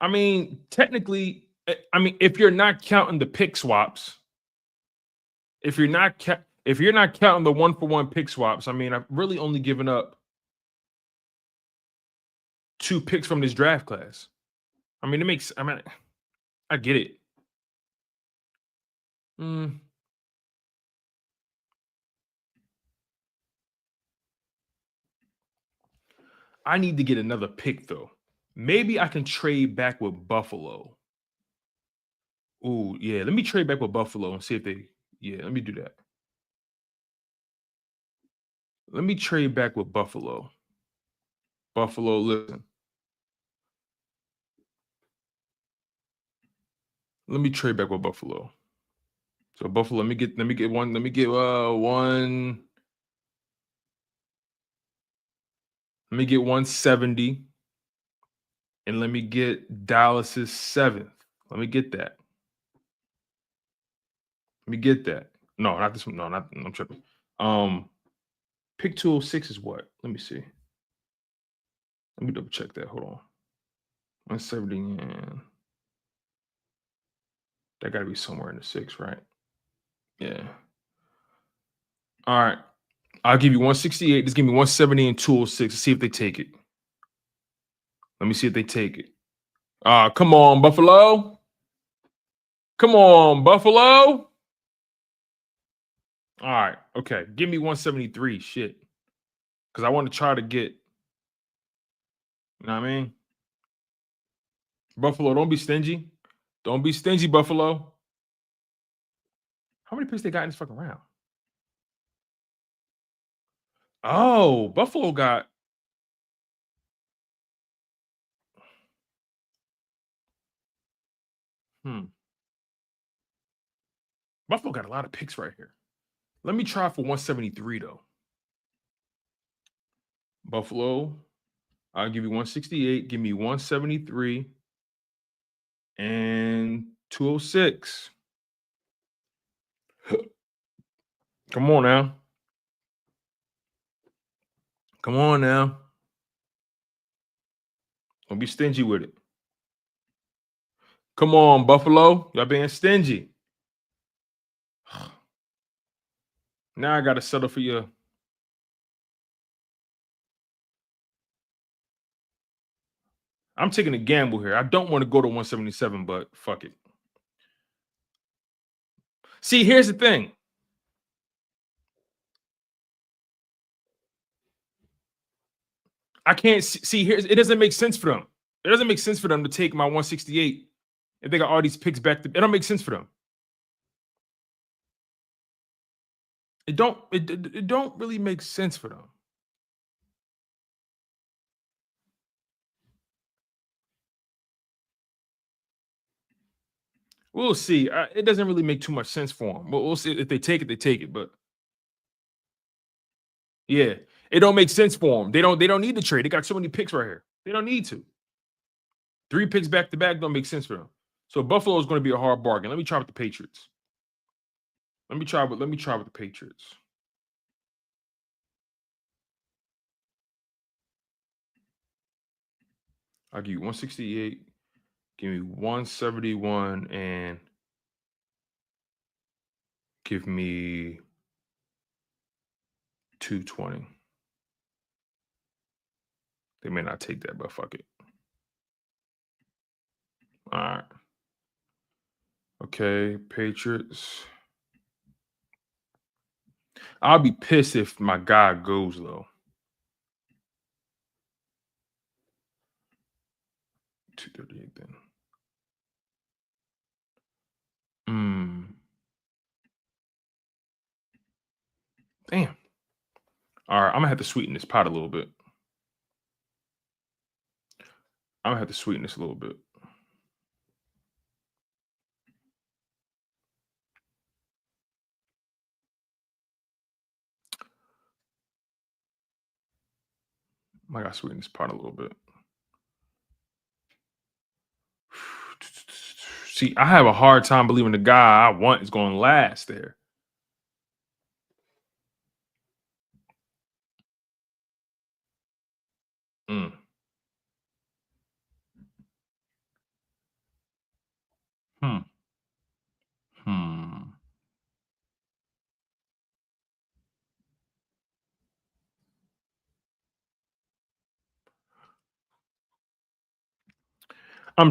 S1: I mean, technically, if you're not counting the pick swaps, if you're not counting the 1-for-1 pick swaps, I mean, I've really only given up 2 picks from this draft class. I mean, I get it. I need to get another pick though. Maybe I can trade back with Buffalo. Ooh, yeah. Let me trade back with Buffalo and see if they. Yeah, let me do that. Let me trade back with Buffalo. Buffalo, listen. Let me trade back with Buffalo. So Buffalo, let me get one. Let me get one. Let me get 170. And let me get Dallas's 7th. Let me get that. No, not this one. No, not. I'm tripping. Pick 206 is what? Let me see. Let me double check that. Hold on. 170. And that got to be somewhere in the 6, right? Yeah. All right. I'll give you 168. Just give me 170 and 206. See if they take it. Let me see if they take it. Come on, Buffalo. Come on, Buffalo. All right. Okay. Give me 173. Shit. Because I want to try to get. You know what I mean? Buffalo, don't be stingy. Don't be stingy, Buffalo. How many picks they got in this fucking round? Oh, Buffalo got. Buffalo got a lot of picks right here. Let me try for 173, though. Buffalo, I'll give you 168. Give me 173 and 206. Come on now. Come on now. Don't be stingy with it. Come on, Buffalo. Y'all being stingy. Now I got to settle for you. I'm taking a gamble here. I don't want to go to 177, but fuck it. See, here's the thing. I can't see here. It doesn't make sense for them. It doesn't make sense for them to take my 168 if they got all these picks back. It don't make sense for them. It don't really make sense for them. We'll see. It doesn't really make too much sense for them. We'll see if they take it. They take it. But yeah, It don't make sense for them. They don't need to trade. They got so many picks right here. They don't need to. 3 picks back to back don't make sense for them. So Buffalo is going to be a hard bargain. Let me try with the Patriots. Let me try with the Patriots. I'll give you 168. Give me 171 and give me 220. They may not take that, but fuck it. All right. Okay, Patriots. I'll be pissed if my guy goes, though. 238 then. Damn. All right, I'm going to have to sweeten this pot a little bit. I'm going to have to sweeten this a little bit. I got to sweeten this pot a little bit. See, I have a hard time believing the guy I want is going to last there.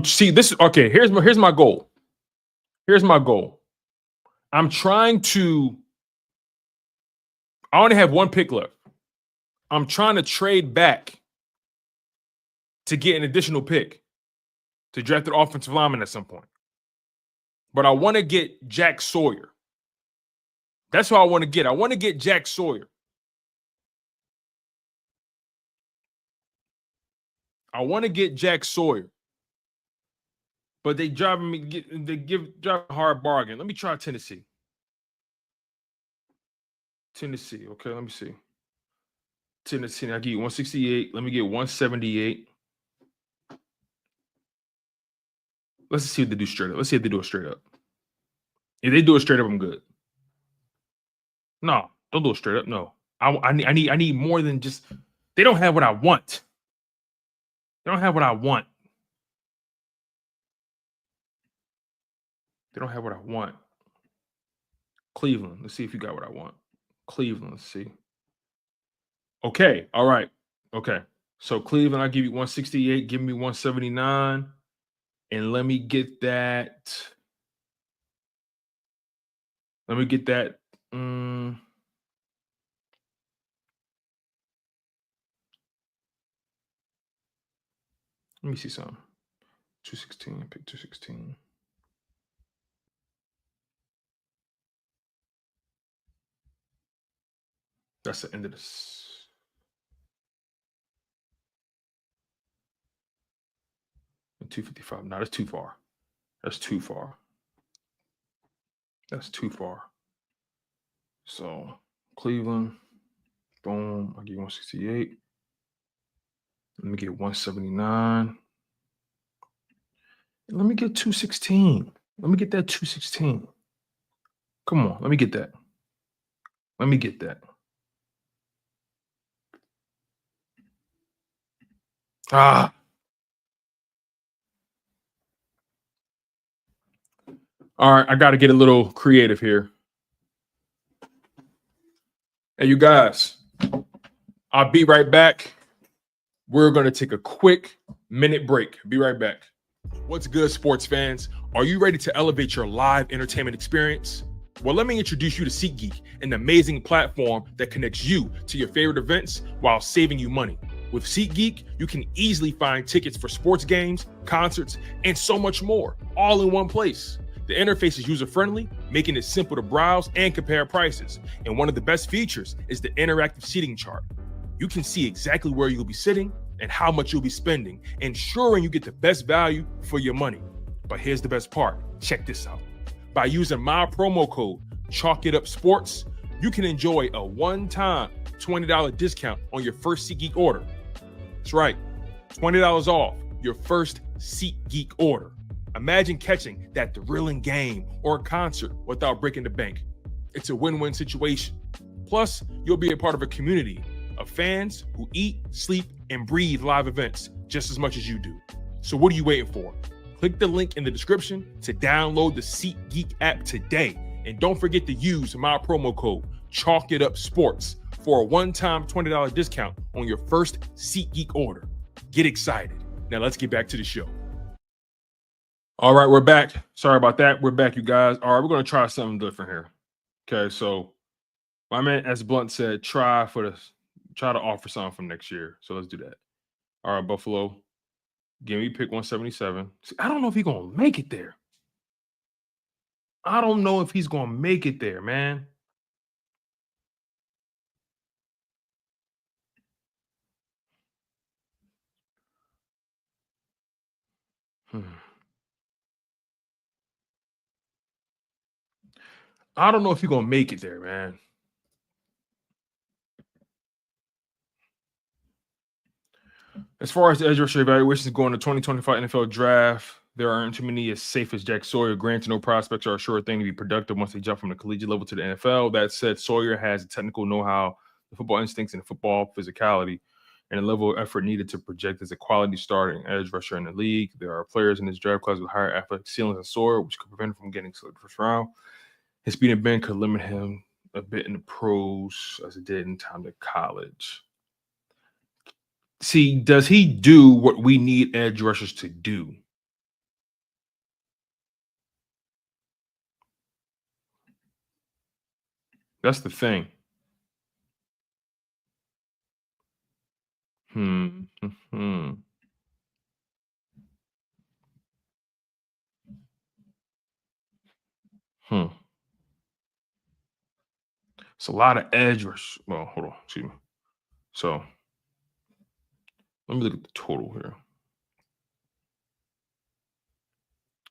S1: See, this is okay. Here's my goal. Here's my goal. I'm trying to. I only have 1 pick left. I'm trying to trade back to get an additional pick to draft an offensive lineman at some point. But I want to get Jack Sawyer. That's what I want to get. I want to get Jack Sawyer. I want to get Jack Sawyer. But they drive a hard bargain. Let me try Tennessee. Tennessee. Okay, let me see. Tennessee. I give you 168. Let me get 178. Let's see what they do straight up. Let's see if they do it straight up. If they do it straight up, I'm good. No, don't do it straight up. No. I need more than just. They don't have what I want. They don't have what I want. They don't have what I want. Cleveland. Let's see if you got what I want. Cleveland. Let's see. Okay. All right. Okay. So Cleveland, I'll give you 168. Give me 179. And let me get that. Let me get that. Let me see something. 216. Pick 216. That's the end of this. And 255. No, that's too far. That's too far. That's too far. So Cleveland, boom. I'll give you 168. Let me get 179. Let me get 216. Let me get that 216. Come on, let me get that. Let me get that. All right, I got to get a little creative here. Hey, you guys, I'll be right back. We're going to take a quick minute break. Be right back. What's good, sports fans? Are you ready to elevate your live entertainment experience? Well, let me introduce you to SeatGeek, an amazing platform that connects you to your favorite events while saving you money. With SeatGeek, you can easily find tickets for sports games, concerts, and so much more, all in one place. The interface is user-friendly, making it simple to browse and compare prices. And one of the best features is the interactive seating chart. You can see exactly where you'll be sitting and how much you'll be spending, ensuring you get the best value for your money. But here's the best part. Check this out. By using my promo code, ChalkItUpSports, you can enjoy a one-time $20 discount on your first SeatGeek order. That's right, $20 off your first SeatGeek order. Imagine catching that thrilling game or concert without breaking the bank. It's a win-win situation. Plus, you'll be a part of a community of fans who eat, sleep, and breathe live events just as much as you do. So what are you waiting for? Click the link in the description to download the SeatGeek app today. And don't forget to use my promo code ChalkItUpSports for a one-time $20 discount on your first SeatGeek order. Get excited. Now let's get back to the show. All right, we're back. Sorry about that. We're back, you guys. All right, we're going to try something different here. Okay, so my man S. Blunt said try to offer something from next year. So let's do that. All right, Buffalo. Give me pick 177. See, I don't know if he's going to make it there. I don't know if he's going to make it there, man. I don't know if he's going to make it there, man. As far as the edge rusher evaluations going to 2025 NFL draft, there aren't too many as safe as Jack Sawyer. Granted, no prospects are a sure thing to be productive once they jump from the collegiate level to the NFL. That said, Sawyer has the technical know-how, the football instincts, and the football physicality, and the level of effort needed to project as a quality starting edge rusher in the league. There are players in this draft class with higher athletic ceilings than Sawyer, which could prevent him from getting selected first round. His speed and bend could limit him a bit in the pros as it did in time to college. See, does he do what we need edge rushers to do? That's the thing. It's a lot of edge rush. Well, hold on. Excuse me. So let me look at the total here.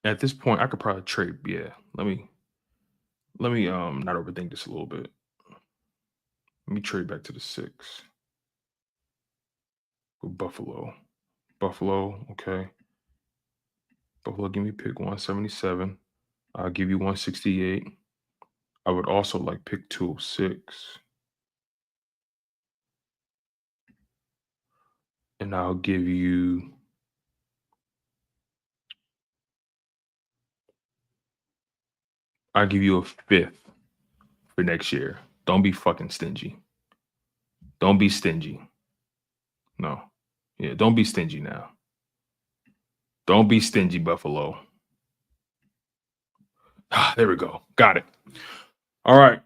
S1: At this point, I could probably trade. Yeah. Let me not overthink this a little bit. Let me trade back to the 6. With Buffalo. Buffalo, okay. Buffalo, give me pick 177. I'll give you 168. I would also like pick 206. And I'll give you a 5th for next year. Don't be fucking stingy. Don't be stingy. No. Yeah, don't be stingy now. Don't be stingy, Buffalo. There we go. Got it. All right.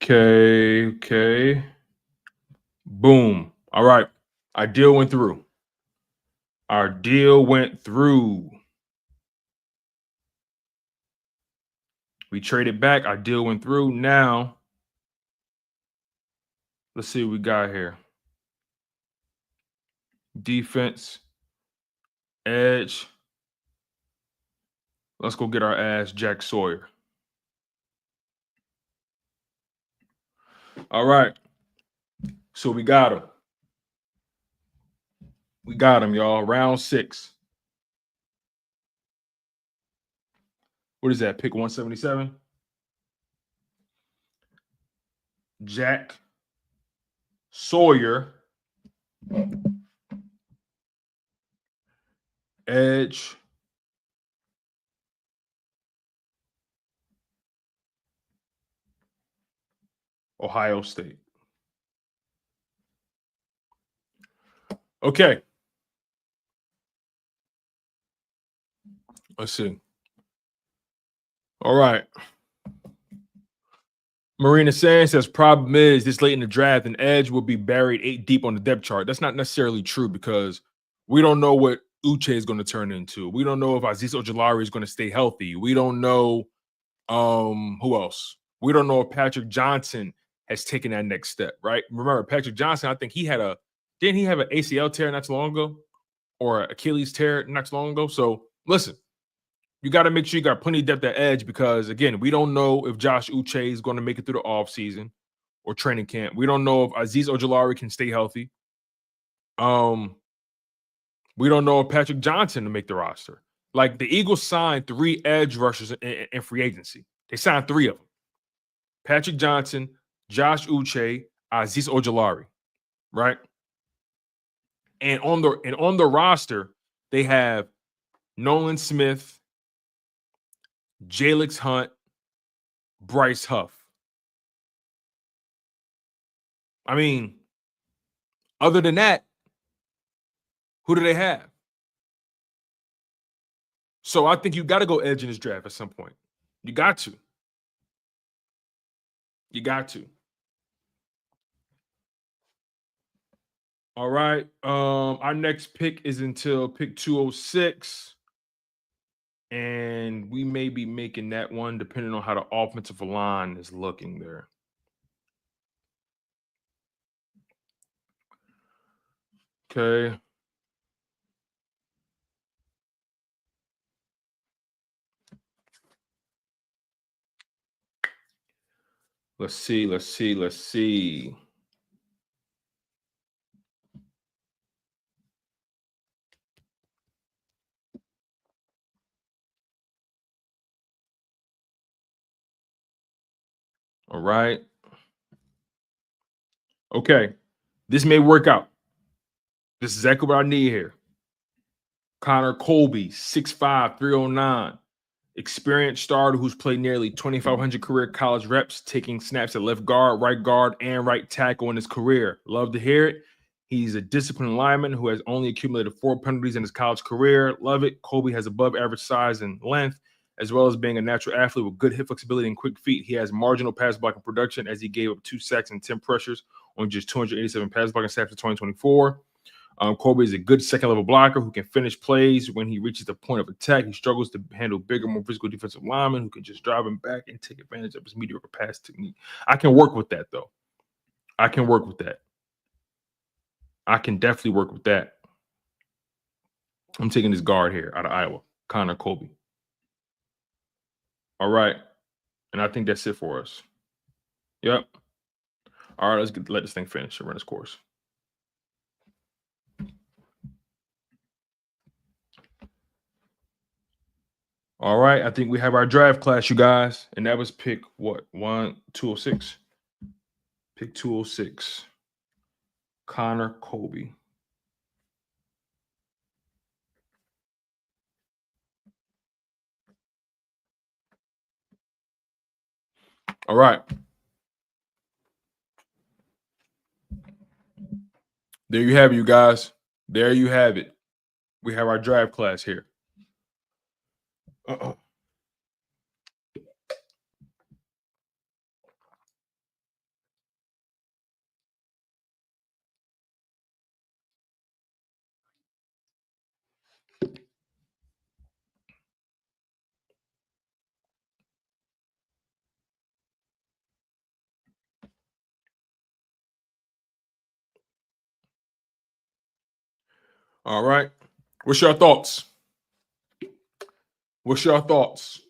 S1: Okay. Boom. All right. Our deal went through. We traded back. Our deal went through. Now, let's see what we got here. Defense, edge. Let's go get our ass Jack Sawyer. All right. So we got him. We got him, y'all. Round 6. What is that? Pick 177. Jack Sawyer. Edge. Ohio State. Okay. Let's see. All right. Marina Sands says, problem is this late in the draft, an edge will be buried 8 deep on the depth chart. That's not necessarily true because we don't know what Uche is going to turn into. We don't know if Azeez Ojulari is going to stay healthy. We don't know who else. We don't know if Patrick Johnson has taken that next step, right? Remember, Patrick Johnson, I think didn't he have an ACL tear not too long ago? Or an Achilles tear not too long ago? So listen, you got to make sure you got plenty of depth at edge because, again, we don't know if Josh Uche is going to make it through the offseason or training camp. We don't know if Azeez Ojulari can stay healthy. We don't know if Patrick Johnson to make the roster. Like, the Eagles signed 3 edge rushers in free agency. They signed 3 of them. Patrick Johnson, Josh Uche, Azeez Ojulari, right? And on the roster, they have Nolan Smith, Jalix Hunt, Bryce Huff. I mean, other than that, who do they have? So I think you got to go edge in this draft at some point. You got to. You got to. All right. Our next pick is until pick 206. And we may be making that one depending on how the offensive line is looking there. Okay. Let's see. All right. Okay. This may work out. This is exactly what I need here. Connor Colby, 6'5", 309. Experienced starter who's played nearly 2,500 career college reps, taking snaps at left guard, and right tackle in his career. Love to hear it. He's a disciplined lineman who has only accumulated 4 penalties in his college career. Love it. Colby has above average size and length, as well as being a natural athlete with good hip flexibility and quick feet. He has marginal pass blocking production as he gave up 2 sacks and 10 pressures on just 287 pass blocking snaps in 2024. Colby is a good second-level blocker who can finish plays when he reaches the point of attack. He struggles to handle bigger, more physical defensive linemen who can just drive him back and take advantage of his mediocre pass technique. I can work with that, though. I can work with that. I can definitely work with that. I'm taking this guard here out of Iowa, Connor Colby. All right. And I think that's it for us. Yep. All right, let this thing finish and run its course. All right, I think we have our draft class, you guys. And that was pick what? 206. Pick 206. Connor Colby. All right. There you have it, you guys. There you have it. We have our draft class here. All right. What's your thoughts? What's your thoughts?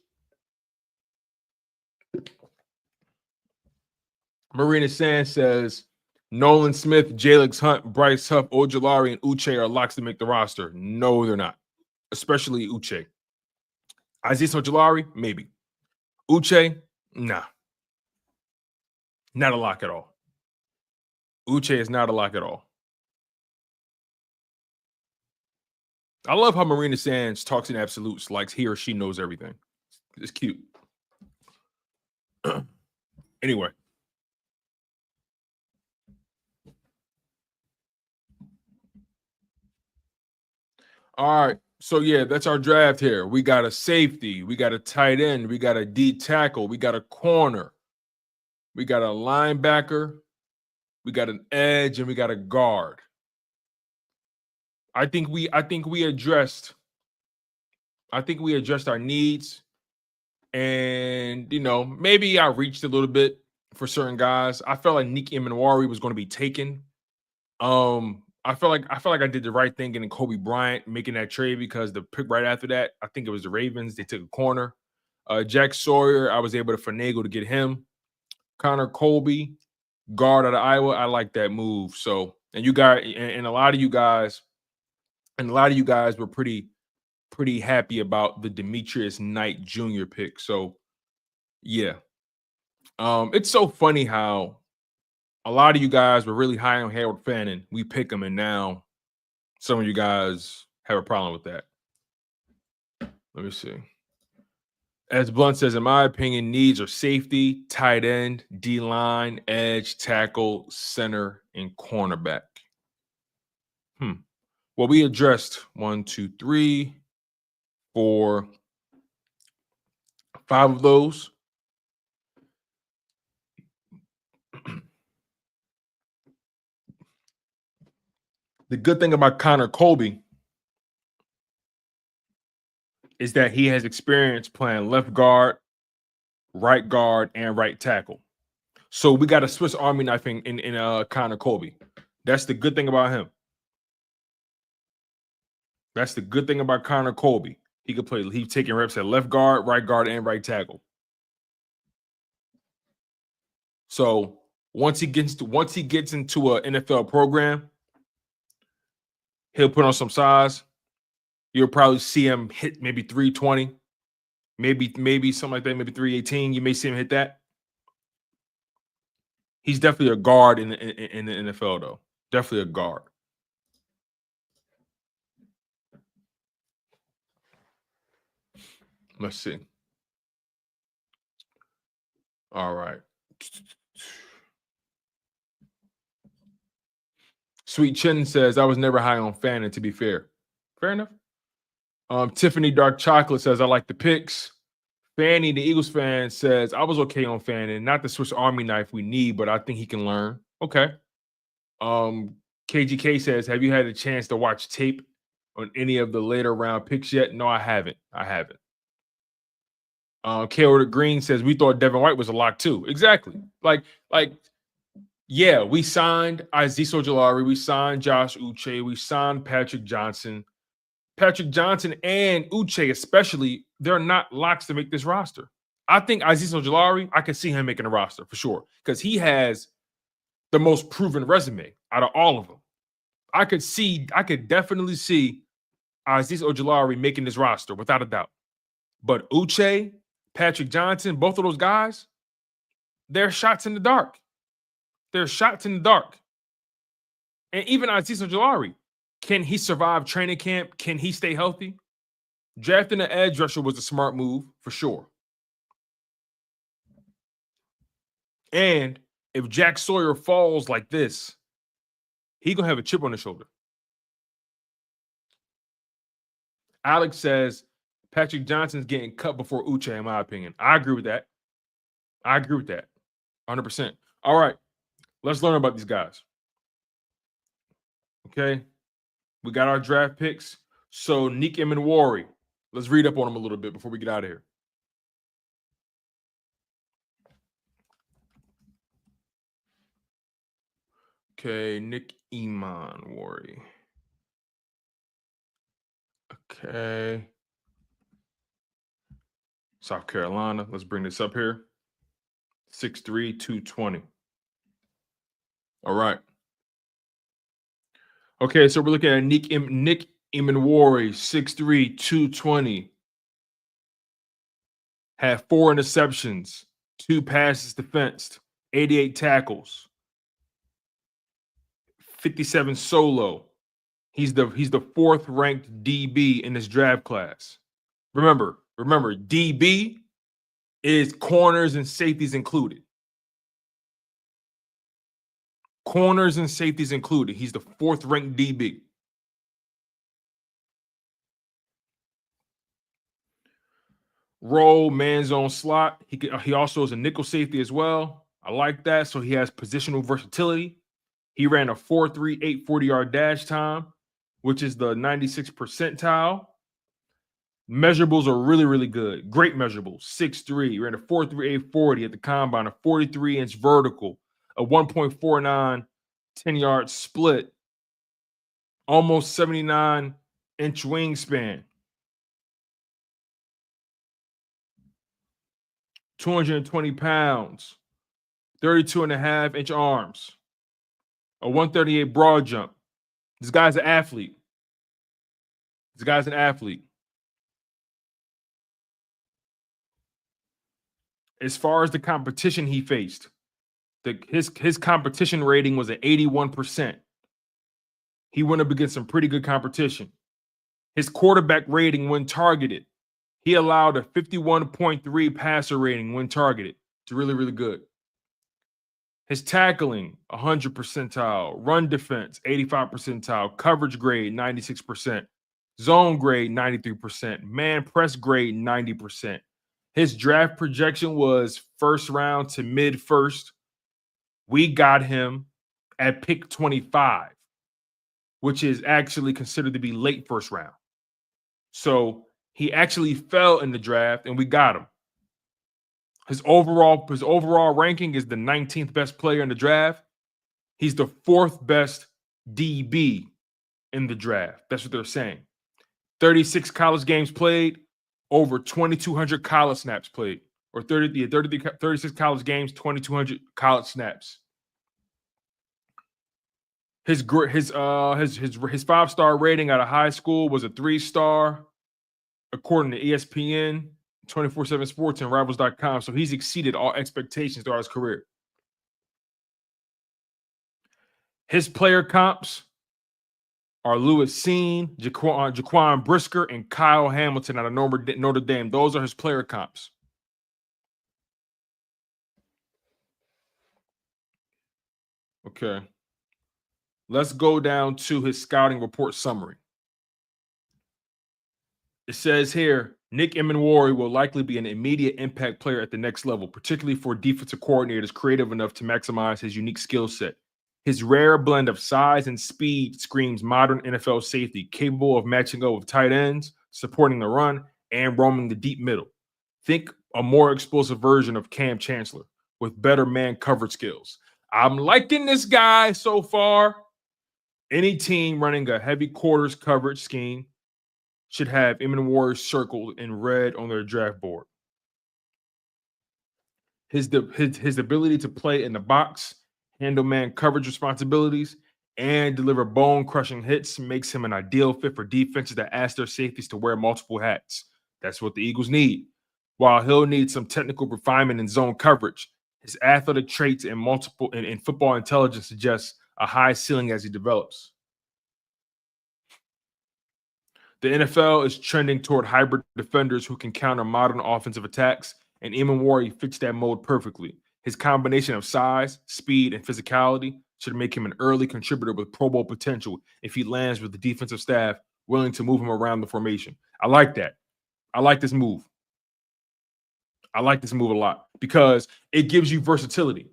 S1: Marina Sand says Nolan Smith, Jalix Hunt, Bryce Huff, Ojulari, and Uche are locks to make the roster. No, they're not. Especially Uche. Azeez Ojulari, maybe. Uche, nah. Not a lock at all. Uche is not a lock at all. I love how Marina Sands talks in absolutes like he or she knows everything. It's cute. Anyway. All right. So, yeah, that's our draft here. We got a safety. We got a tight end. We got a D tackle. We got a corner. We got a linebacker. We got an edge, and we got a guard. I think we addressed our needs. And, maybe I reached a little bit for certain guys. I felt like Nick Emmanwori was going to be taken. I feel like I did the right thing getting Kobe Bryant, making that trade because the pick right after that, I think it was the Ravens. They took a corner. Jack Sawyer, I was able to finagle to get him. Connor Colby, guard out of Iowa. I like that move. So, and you guys, and a lot of you guys, were pretty happy about the Demetrius Knight Jr. pick. So, yeah. It's so funny how a lot of you guys were really high on Harold Fannin. We pick him, and now some of you guys have a problem with that. Let me see. As Blunt says, in my opinion, needs are safety, tight end, D-line, edge, tackle, center, and cornerback. Well, we addressed 1, 2, 3, 4, 5 of those. The good thing about Connor Colby is that he has experience playing left guard, and right tackle. So we got a Swiss Army knife in Connor Colby. That's the good thing about him. That's the good thing about Connor Colby. He could play. He's taking reps at left guard, and right tackle. So once he gets into an NFL program, he'll put on some size. You'll probably see him hit maybe 320, maybe something like that, maybe 318. You may see him hit that. He's definitely a guard in the NFL, though. Definitely a guard. Let's see. All right. Sweet Chin says, I was never high on Fannin, to be fair. Fair enough. Tiffany Dark Chocolate says, I like the picks. Fanny, the Eagles fan, says, I was okay on Fannin. Not the Swiss Army knife we need, but I think he can learn. Okay. KGK says, have you had a chance to watch tape on any of the later round picks yet? No, I haven't. K.O. Green says, we thought Devin White was a lock too. Exactly. Yeah, we signed Azeez Ojulari. We signed Josh Uche. We signed Patrick Johnson. Patrick Johnson and Uche especially, they're not locks to make this roster. I think Azeez Ojulari, I can see him making a roster for sure because he has the most proven resume out of all of them. I could definitely see Azeez Ojulari making this roster without a doubt. But Uche, Patrick Johnson, both of those guys, they're shots in the dark. And even Azeez Ojulari, can he survive training camp? Can he stay healthy? Drafting an edge rusher was a smart move for sure. And if Jack Sawyer falls like this, he gonna have a chip on his shoulder. Alex says Patrick Johnson's getting cut before Uche, in my opinion. I agree with that. 100%. All right, let's learn about these guys. Okay, we got our draft picks. So Nick Emmanwori, let's read up on him a little bit before we get out of here. Okay, Nick Emmanwori. Okay. South Carolina. Let's bring this up here. 6'3", 220. All right. Okay, so we're looking at Nick Emmanwori, 6'3", 220. Had 4 interceptions, 2 passes defensed, 88 tackles, 57 solo. He's the 4th ranked DB in this draft class. Remember, DB is corners and safeties included. Corners and safeties included. He's the 4th ranked DB. Roll, man zone slot. He also is a nickel safety as well. I like that. So he has positional versatility. He ran a 4.3 840-yard dash time, which is the 96th percentile. Measurables are really, really good. Great measurables. 6'3", ran a 4.3 840 at the combine, a 43-inch vertical, a 1.49 10-yard split, almost 79-inch wingspan, 220 pounds, 32.5-inch arms, a 138 broad jump. This guy's an athlete. This guy's an athlete. As far as the competition he faced, his competition rating was at 81%. He went up against some pretty good competition. His quarterback rating when targeted, he allowed a 51.3 passer rating when targeted. It's really, really good. His tackling, 100 percentile. Run defense, 85 percentile. Coverage grade, 96%. Zone grade, 93%. Man press grade, 90%. His draft projection was first round to mid first. We got him at pick 25, which is actually considered to be late first round. So he actually fell in the draft and we got him. His overall ranking is the 19th best player in the draft. He's the 4th best DB in the draft. That's what they're saying. 36 college games played, over 2,200 college snaps played, or 36 college games, 2,200 college snaps. His 5-star rating out of high school was a 3-star, according to ESPN, 24/7 Sports, and Rivals.com. So he's exceeded all expectations throughout his career. His player comps are Lewis Cine, Jaquan Brisker, and Kyle Hamilton out of Notre Dame. Those are his player comps. Okay. Let's go down to his scouting report summary. It says here, Nick Emmanwori will likely be an immediate impact player at the next level, particularly for defensive coordinators creative enough to maximize his unique skill set. His rare blend of size and speed screams modern NFL safety, capable of matching up with tight ends, supporting the run, and roaming the deep middle. Think a more explosive version of Cam Chancellor with better man coverage skills. I'm liking this guy so far. Any team running a heavy quarters coverage scheme should have Emmanwori circled in red on their draft board. His ability to play in the box, handle man coverage responsibilities, and deliver bone-crushing hits makes him an ideal fit for defenses that ask their safeties to wear multiple hats. That's what the Eagles need. While he'll need some technical refinement in zone coverage, his athletic traits and football intelligence suggest a high ceiling as he develops. The NFL is trending toward hybrid defenders who can counter modern offensive attacks, and Emmanwori fits that mold perfectly. His combination of size, speed, and physicality should make him an early contributor with Pro Bowl potential if he lands with the defensive staff willing to move him around the formation. I like that. I like this move. I like this move a lot because it gives you versatility.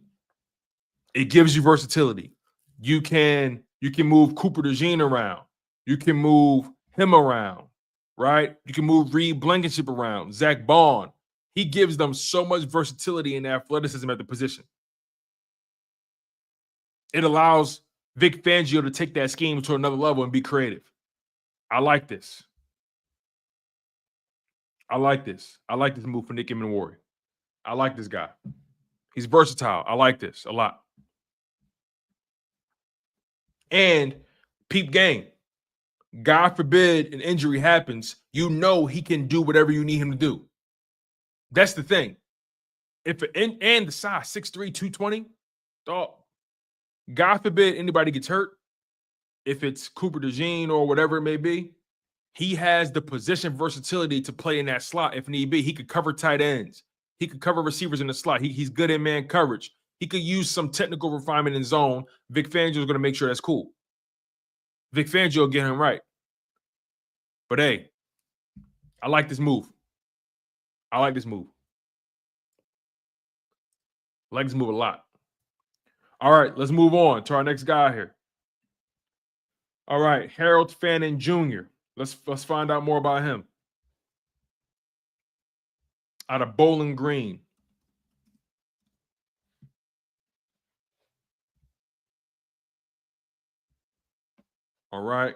S1: It gives you versatility. You can move Cooper DeJean around. You can move him around, right? You can move Reed Blankenship around, Zack Baun. He gives them so much versatility and athleticism at the position. It allows Vic Fangio to take that scheme to another level and be creative. I like this. I like this. I like this move for Nick Emmanwori. I like this guy. He's versatile. I like this a lot. And peep gang, God forbid an injury happens, you know he can do whatever you need him to do. That's the thing. And the size, 6'3", 220, dog. God forbid anybody gets hurt, if it's Cooper DeJean or whatever it may be, he has the position versatility to play in that slot if need be. He could cover tight ends. He could cover receivers in the slot. He's good in man coverage. He could use some technical refinement in zone. Vic Fangio is going to make sure that's cool. Vic Fangio will get him right. But hey, I like this move. I like this move. I like this move a lot. All right, let's move on to our next guy here. All right, Harold Fannin Jr. Let's find out more about him. Out of Bowling Green. All right.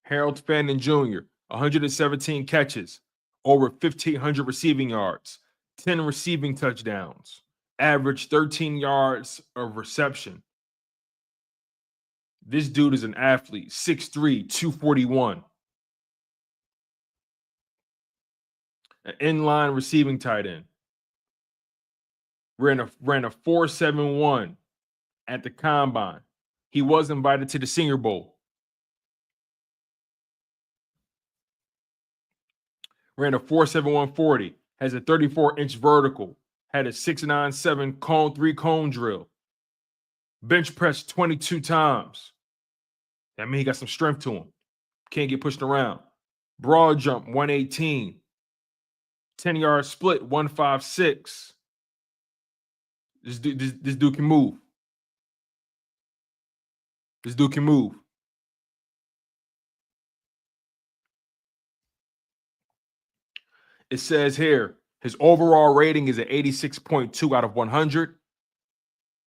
S1: Harold Fannin Jr., 117 catches, over 1,500 receiving yards, 10 receiving touchdowns, average 13 yards of reception. This dude is an athlete, 6'3", 241. An inline receiving tight end. Ran a 4.71 at the combine. He was invited to the Senior Bowl. Ran a 4.71 40. Has a 34-inch vertical. Had a 6.97 cone, 3-cone drill. Bench press 22 times. That means he got some strength to him. Can't get pushed around. Broad jump 118. 10-yard split 156. This dude can move. This dude can move. It says here, his overall rating is an 86.2 out of 100.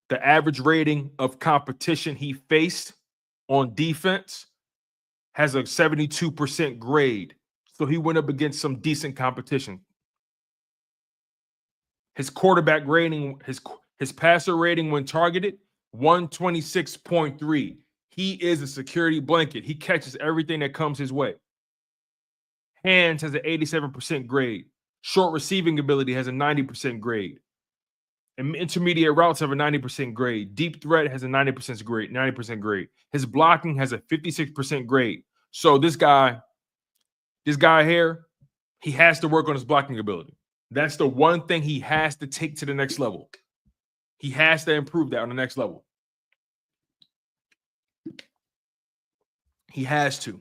S1: The average rating of competition he faced on defense has a 72% grade. So he went up against some decent competition. His quarterback rating, his passer rating when targeted, 126.3. He is a security blanket. He catches everything that comes his way. Hands has an 87% grade. Short receiving ability has a 90% grade. And intermediate routes have a 90% grade. Deep threat has a 90% grade. 90% grade. His blocking has a 56% grade. So this guy here, he has to work on his blocking ability. That's the one thing he has to take to the next level. He has to improve that on the next level. He has to.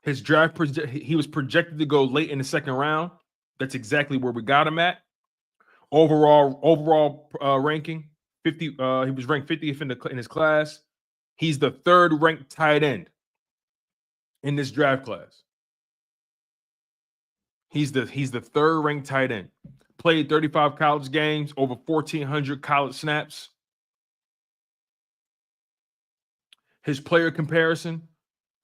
S1: His draft, he was projected to go late in the second round. That's exactly where we got him at. Overall ranking, 50. He was ranked 50th in his class. He's the third ranked tight end in this draft class. He's the third ranked tight end. Played 35 college games, over 1,400 college snaps. His player comparison: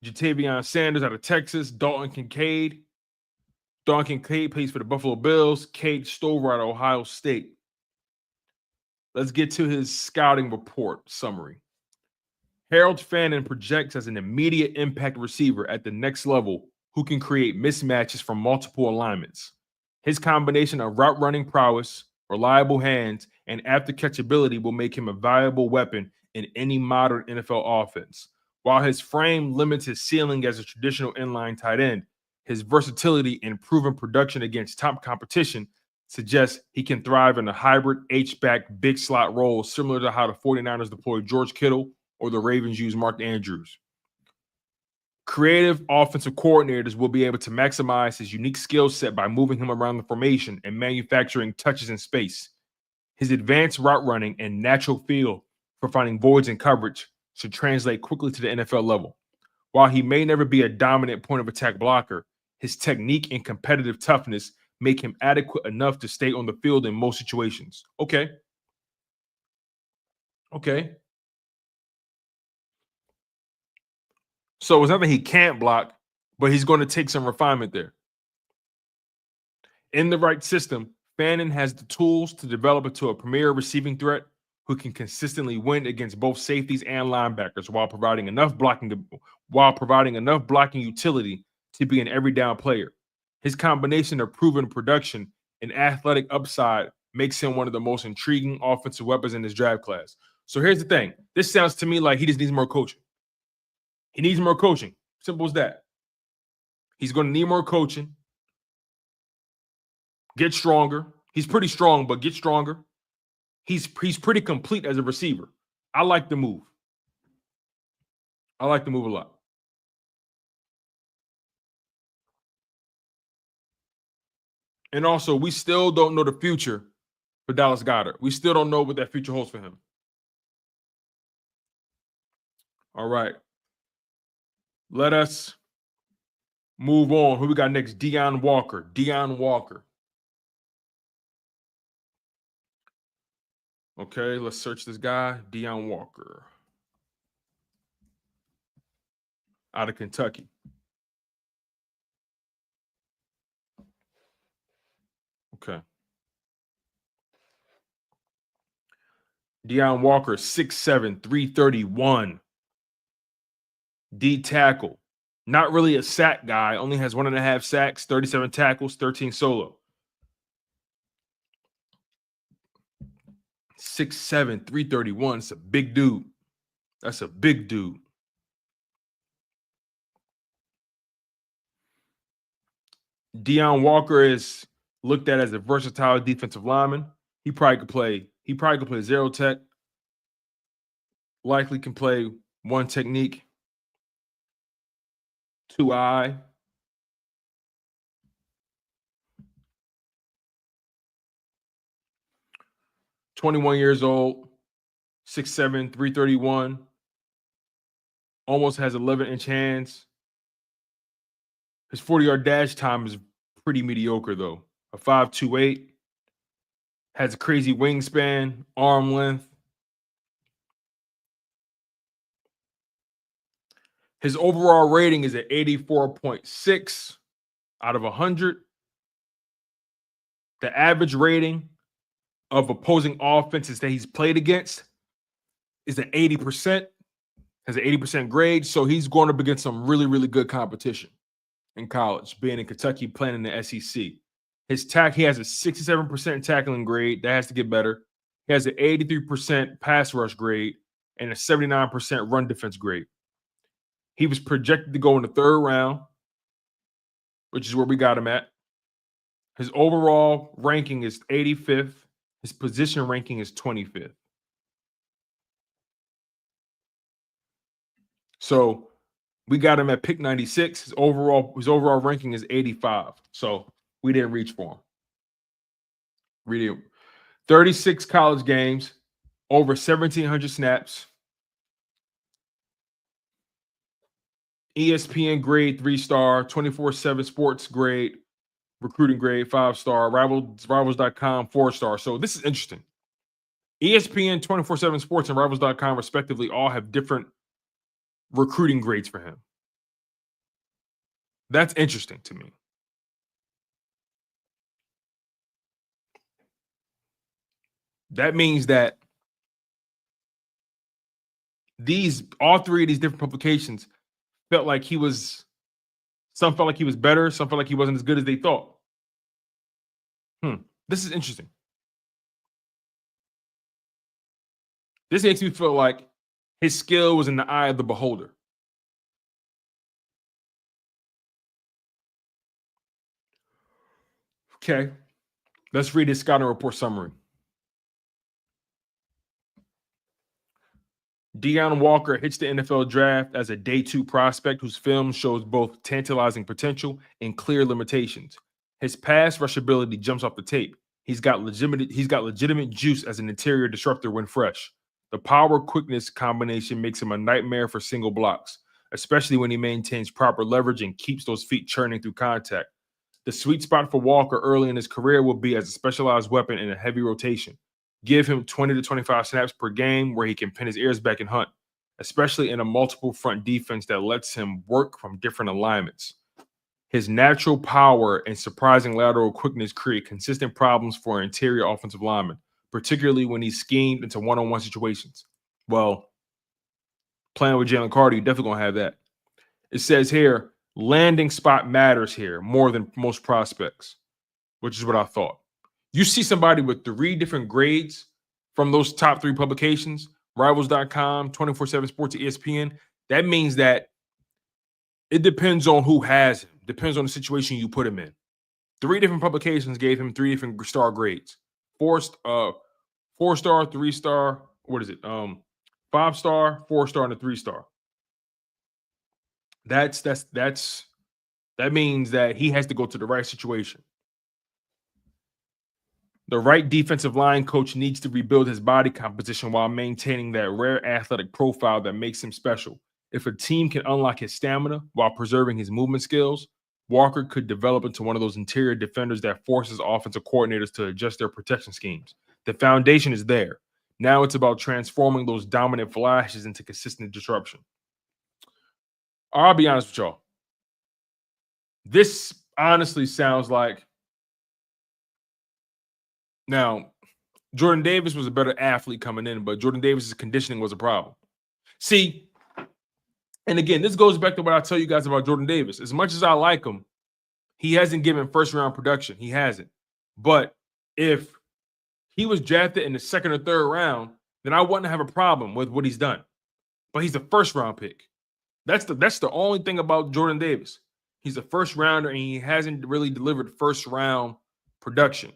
S1: Jatavion Sanders out of Texas, Dalton Kincaid. Dalton Kincaid plays for the Buffalo Bills. Cade Stover out of Ohio State. Let's get to his scouting report summary. Harold Fannin projects as an immediate impact receiver at the next level who can create mismatches from multiple alignments. His combination of route running prowess, reliable hands, and after catch ability will make him a valuable weapon in any modern NFL offense. While his frame limits his ceiling as a traditional inline tight end, his versatility and proven production against top competition suggests he can thrive in a hybrid H-back big slot role, similar to how the 49ers deployed George Kittle or the Ravens use Mark Andrews. Creative offensive coordinators will be able to maximize his unique skill set by moving him around the formation and manufacturing touches in space. His advanced route running and natural feel for finding voids in coverage should translate quickly to the NFL level. While he may never be a dominant point of attack blocker, his technique and competitive toughness make him adequate enough to stay on the field in most situations. Okay. So it's not that he can't block, but he's going to take some refinement there. In the right system, Fannin has the tools to develop into a premier receiving threat who can consistently win against both safeties and linebackers while providing enough blocking utility to be an every down player. His combination of proven production and athletic upside makes him one of the most intriguing offensive weapons in this draft class. So here's the thing. This sounds to me like he just needs more coaching. He needs more coaching. Simple as that. He's going to need more coaching. Get stronger. He's pretty strong, but get stronger. He's pretty complete as a receiver. I like the move. I like the move a lot. And also, we still don't know the future for Dallas Goedert. We still don't know what that future holds for him. All right. Let us move on. Who we got next? Deion Walker. Okay, let's search this guy, Deion Walker, out of Kentucky. Okay. Deion Walker, 6'7", 331. D tackle. Not really a sack guy. Only has 1.5 sacks, 37 tackles, 13 solo. 6'7", 331. It's a big dude. That's a big dude. Deion Walker is looked at as a versatile defensive lineman. He probably could play zero tech. Likely can play one technique, 2 eye. "21 years old, 6'7", 331. Almost has 11-inch hands. His 40-yard dash time is pretty mediocre, though. A 5.28. Has a crazy wingspan, arm length. His overall rating is at 84.6 out of 100. The average rating of opposing offenses that he's played against is at 80%. Has an 80% grade, so he's going up against some really, really good competition in college, being in Kentucky, playing in the SEC. He has a 67% tackling grade. That has to get better. He has an 83% pass rush grade and a 79% run defense grade. He was projected to go in the 3rd round, which is where we got him at. His overall ranking is 85th. His position ranking is 25th. So we got him at pick 96. His overall ranking is 85. So we didn't reach for him. Really, 36 college games, over 1,700 snaps. ESPN grade 3-star, 24/7 Sports grade, recruiting grade 5-star, Rivals.com 4-star. So this is interesting. ESPN, 24/7 Sports, and Rivals.com respectively all have different recruiting grades for him. That's interesting to me. That means that all 3 of these different publications felt like he was better, some felt like he wasn't as good as they thought. This is interesting. This makes me feel like his skill was in the eye of the beholder. Okay, let's read his scouting report summary. Deion Walker hits the NFL draft as a day 2 prospect whose film shows both tantalizing potential and clear limitations. His pass rush ability jumps off the tape. He's got legitimate juice as an interior disruptor when fresh. The power-quickness combination makes him a nightmare for single blocks, especially when he maintains proper leverage and keeps those feet churning through contact. The sweet spot for Walker early in his career will be as a specialized weapon in a heavy rotation. Give him 20 to 25 snaps per game where he can pin his ears back and hunt, especially in a multiple front defense that lets him work from different alignments. His natural power and surprising lateral quickness create consistent problems for interior offensive linemen, particularly when he's schemed into one-on-one situations. Well, playing with Jalen Carter, you definitely gonna have that. It says here, landing spot matters here more than most prospects, which is what I thought. You see somebody with 3 different grades from those top 3 publications, Rivals.com, 24/7 Sports, ESPN. That means that it depends on who has him. Depends on the situation you put him in. 3 different publications gave him 3 different star grades. 4-star, 3-star. What is it? 5-star, 4-star, and a 3-star. That means that he has to go to the right situation. The right defensive line coach needs to rebuild his body composition while maintaining that rare athletic profile that makes him special. If a team can unlock his stamina while preserving his movement skills, Walker could develop into one of those interior defenders that forces offensive coordinators to adjust their protection schemes. The foundation is there. Now it's about transforming those dominant flashes into consistent disruption. I'll be honest with y'all. This honestly sounds like, now, Jordan Davis was a better athlete coming in, but Jordan Davis's conditioning was a problem. See, and again, this goes back to what I tell you guys about Jordan Davis. As much as I like him, he hasn't given first-round production. He hasn't. But if he was drafted in the second or third round, then I wouldn't have a problem with what he's done. But he's a first-round pick. That's the only thing about Jordan Davis. He's a first-rounder, and he hasn't really delivered first-round production.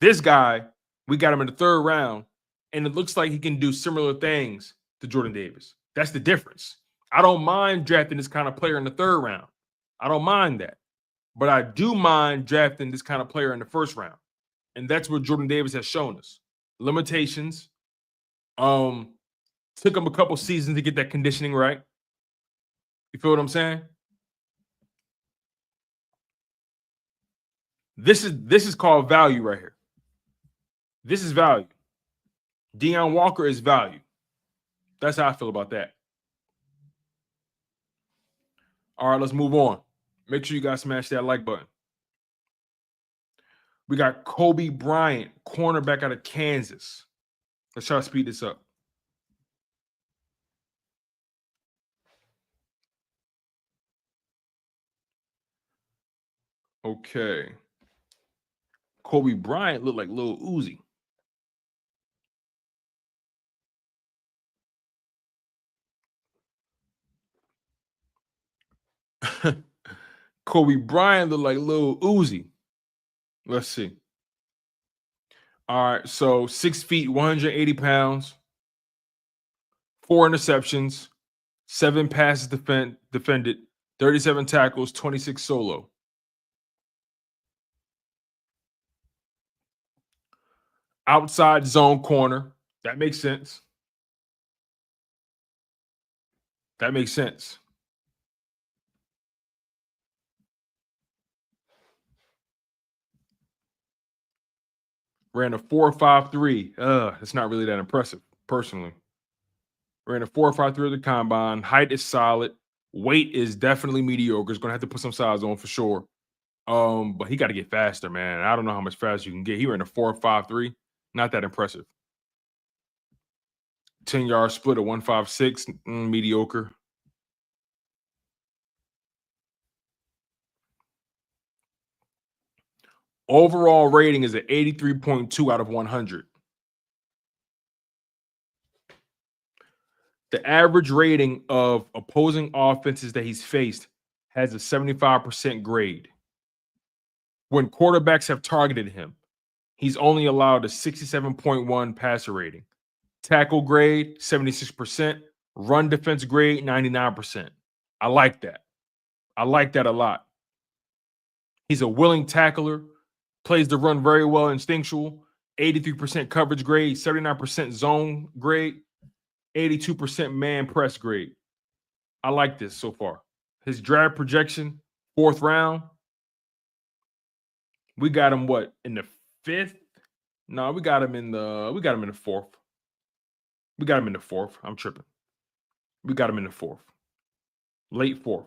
S1: This guy, we got him in the third round, and it looks like he can do similar things to Jordan Davis. That's the difference. I don't mind drafting this kind of player in the third round. I don't mind that. But I do mind drafting this kind of player in the first round. And that's what Jordan Davis has shown us. Limitations. Took him a couple seasons to get that conditioning right. You feel what I'm saying? This is called value right here. This is value. Deion Walker is value. That's how I feel about that. All right, let's move on. Make sure you guys smash that like button. We got Kobe Bryant, cornerback out of Kansas. Let's try to speed this up. Okay. Kobe Bryant looked like Lil Uzi. Kobe Bryant looked like Lil Uzi. Let's see. All right, so 6 feet, 180 pounds, 4 interceptions, 7 passes defended, 37 tackles, 26 solo. Outside zone corner. That makes sense. That makes sense. Ran a 4.53. It's not really that impressive, personally. Ran a 4.53 at the combine. Height is solid. Weight is definitely mediocre. He's going to have to put some size on for sure. But he got to get faster, man. I don't know how much faster you can get. He ran a 4.53. Not that impressive. 10-yard split at 1.56. Mediocre. Overall rating is an 83.2 out of 100. The average rating of opposing offenses that he's faced has a 75% grade. When quarterbacks have targeted him, he's only allowed a 67.1 passer rating. Tackle grade, 76%. Run defense grade, 99%. I like that. I like that a lot. He's a willing tackler, plays the run very well, instinctual, 83% coverage grade, 79% zone grade, 82% man press grade. I like this so far. His draft projection, 4th round. We got him what, in the 5th? No, we got him in the 4th. We got him in the 4th. I'm tripping. We got him in the 4th. Late 4th.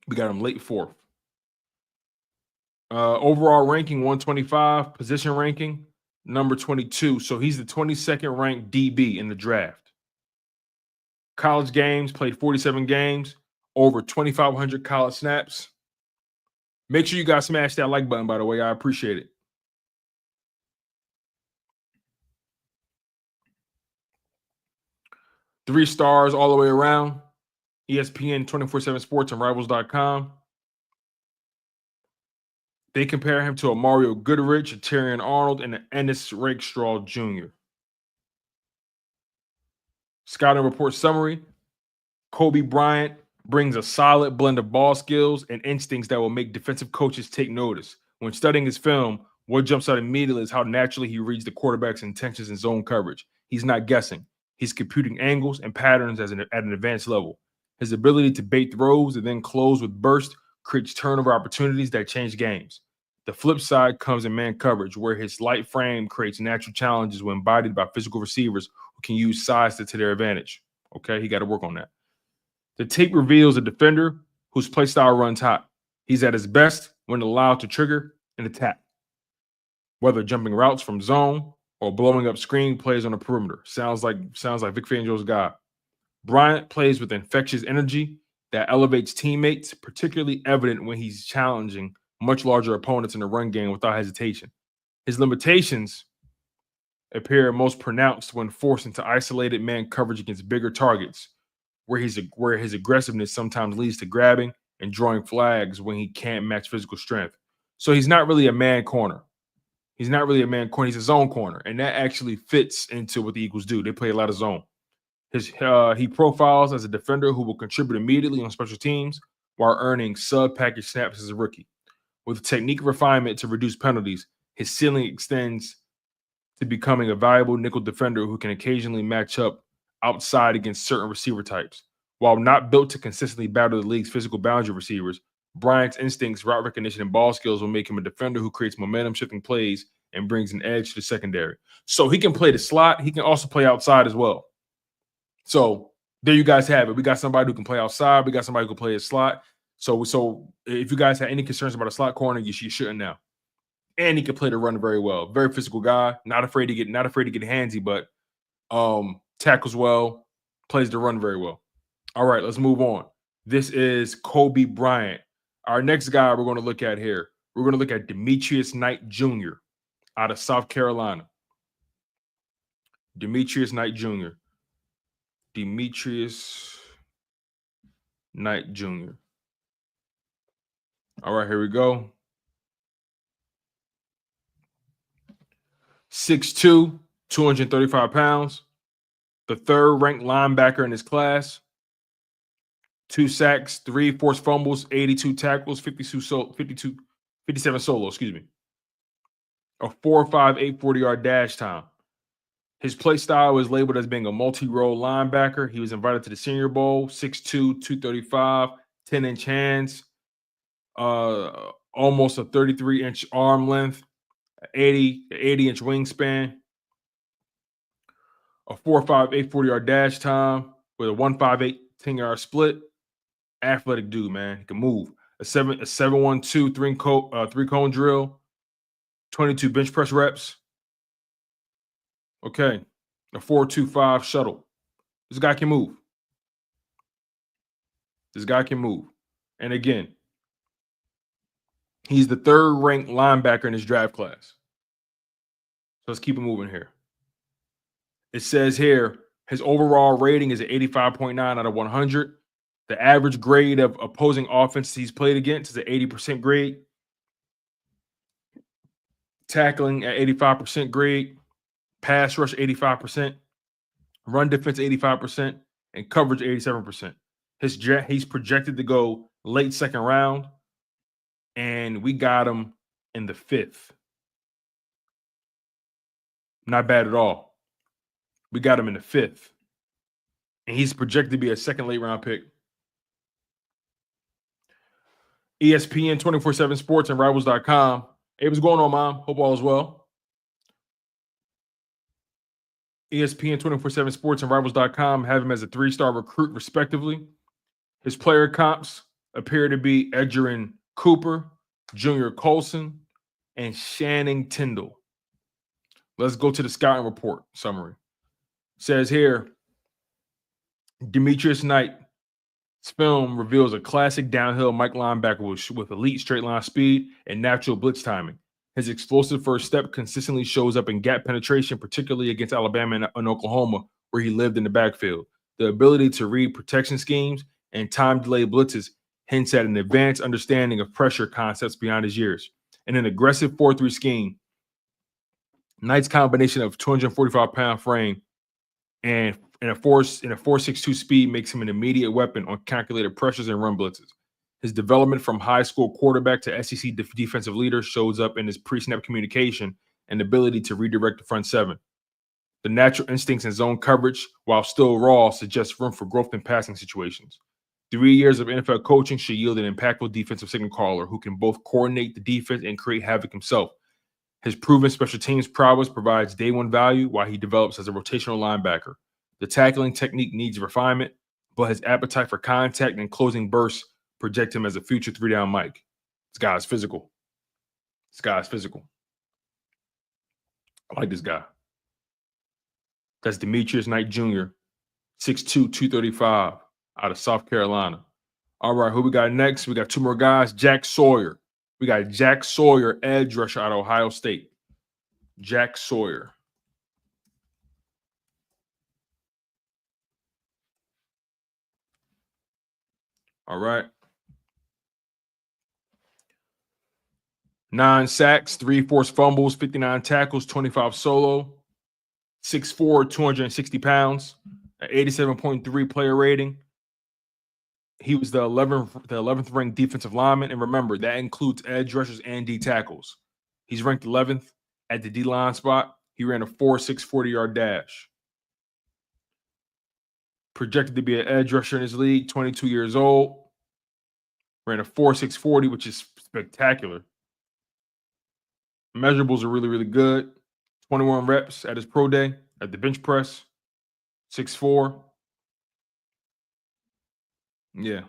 S1: We got him late 4th. Overall ranking 125, position ranking number 22. So he's the 22nd ranked DB in the draft. College games, played 47 games, over 2,500 college snaps. Make sure you guys smash that like button, by the way. I appreciate it. Three stars all the way around. ESPN, 24/7 Sports, and Rivals.com. They compare him to a Mario Goodrich, a Terrion Arnold, and an Ennis Rakestraw Jr. Scouting report summary. Kobe Bryant brings a solid blend of ball skills and instincts that will make defensive coaches take notice. When studying his film, what jumps out immediately is how naturally he reads the quarterback's intentions in zone coverage. He's not guessing. He's computing angles and patterns at an advanced level. His ability to bait throws and then close with burst creates turnover opportunities that change games. The flip side comes in man coverage, where his light frame creates natural challenges when embodied by physical receivers who can use size to their advantage. Okay, he got to work on that. The tape reveals a defender whose play style runs hot. He's at his best when allowed to trigger an attack, whether jumping routes from zone or blowing up screen plays on the perimeter. Sounds like Vic Fangio's guy. Bryant plays with infectious energy that elevates teammates, particularly evident when he's challenging much larger opponents in the run game without hesitation. His limitations appear most pronounced when forced into isolated man coverage against bigger targets, where his aggressiveness sometimes leads to grabbing and drawing flags when he can't match physical strength. So he's not really a man corner. He's not really a man corner. He's a zone corner, and that actually fits into what the Eagles do. They play a lot of zone. He profiles as a defender who will contribute immediately on special teams while earning sub-package snaps as a rookie. With technique refinement to reduce penalties, his ceiling extends to becoming a valuable nickel defender who can occasionally match up outside against certain receiver types. While not built to consistently battle the league's physical boundary receivers, Bryant's instincts, route recognition, and ball skills will make him a defender who creates momentum-shifting plays and brings an edge to the secondary. So he can play the slot. He can also play outside as well. So there you guys have it. We got somebody who can play outside. We got somebody who can play a slot. So if you guys have any concerns about a slot corner, you shouldn't now. And he can play the run very well. Very physical guy. Not afraid to get handsy, but tackles well, plays the run very well. All right, let's move on. This is Kobe Bryant. Our next guy we're going to look at here, we're going to look at Demetrius Knight Jr. out of South Carolina. Demetrius Knight Jr. Demetrius Knight Jr. All right, here we go. 6'2", 235 pounds. The third-ranked linebacker in his class. 2 sacks, 3 forced fumbles, 82 tackles, 57 solo, excuse me. A 4.5, 840-yard dash time. His play style is labeled as being a multi-role linebacker. He was invited to the Senior Bowl, 6'2", 235, 10-inch hands, almost a 33-inch arm length, 80-inch wingspan, a 4.5, 840-yard dash time with a 1.58, 10-yard split. Athletic dude, man. He can move. A 7-1-2 three-cone drill, 22 bench press reps. Okay. A 4.25 shuttle. This guy can move. This guy can move. And again, he's the third-ranked linebacker in his draft class. So let's keep it moving here. It says here, his overall rating is an 85.9 out of 100. The average grade of opposing offenses he's played against is an 80% grade. Tackling at 85% grade. Pass rush 85%. Run defense 85%. And coverage 87%. He's projected to go late second round. And we got him in the 5th. Not bad at all. We got him in the 5th. And he's projected to be a second late round pick. ESPN 24/7 Sports and Rivals.com. Hey, what's going on, Mom? Hope all is well. ESPN 24/7 Sports and Rivals.com have him as a 3-star recruit, respectively. His player comps appear to be Edgerrin Cooper, Junior Colson, and Shannon Tyndall. Let's go to the scouting report summary. It says here, Demetrius Knight's film reveals a classic downhill Mike linebacker with elite straight line speed and natural blitz timing. His explosive first step consistently shows up in gap penetration, particularly against Alabama and Oklahoma, where he lived in the backfield. The ability to read protection schemes and time delay blitzes hints at an advanced understanding of pressure concepts beyond his years. In an aggressive 4-3 scheme, Knight's combination of 245-pound frame and in a 4.62 speed makes him an immediate weapon on calculated pressures and run blitzes. His development from high school quarterback to SEC defensive leader shows up in his pre-snap communication and ability to redirect the front seven. The natural instincts in zone coverage, while still raw, suggest room for growth in passing situations. 3 years of NFL coaching should yield an impactful defensive signal caller who can both coordinate the defense and create havoc himself. His proven special teams prowess provides day one value while he develops as a rotational linebacker. The tackling technique needs refinement, but his appetite for contact and closing bursts project him as a future 3-down Mike. This guy's physical. I like this guy. That's Demetrius Knight Jr., 6'2", 235, out of South Carolina. All right, who we got next? We got two more guys. Jack Sawyer. We got Jack Sawyer, edge rusher out of Ohio State. Jack Sawyer. All right. 9 sacks, 3 forced fumbles, 59 tackles, 25 solo, 6'4", 260 pounds, an 87.3 player rating. He was the 11th ranked defensive lineman. And remember, that includes edge rushers and D tackles. He's ranked 11th at the D line spot. He ran a 4.6 40-yard dash. Projected to be an edge rusher in his league, 22 years old. Ran a 4.6 40, which is spectacular. Measurables are really, really good. 21 reps at his pro day at the bench press. 6'4". Yeah.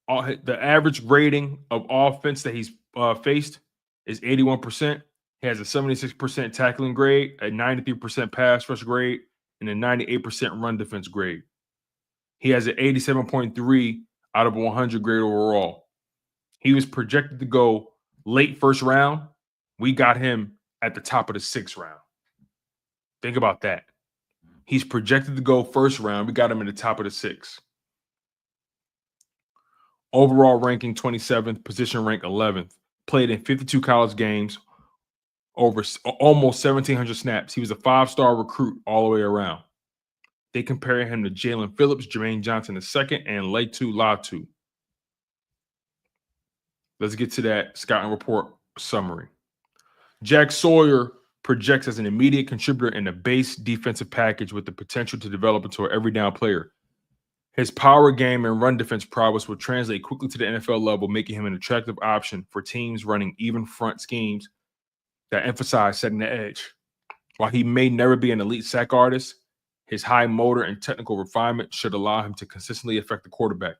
S1: The average rating of offense that he's faced is 81%. He has a 76% tackling grade, a 93% pass rush grade, and a 98% run defense grade. He has an 87.3 out of 100 grade overall. He was projected to go late first round. We got him at the top of the 6th round. Think about that. He's projected to go first round. We got him in the top of the 6th. Overall ranking 27th, position rank 11th. Played in 52 college games, over almost 1,700 snaps. He was a 5-star recruit all the way around. They compare him to Jalen Phillips, Jermaine Johnson II, and Latu Latu. Let's get to that scouting report summary. Jack Sawyer projects as an immediate contributor in a base defensive package with the potential to develop into an every down player. His power game and run defense prowess will translate quickly to the NFL level, making him an attractive option for teams running even front schemes that emphasize setting the edge. While he may never be an elite sack artist, his high motor and technical refinement should allow him to consistently affect the quarterback.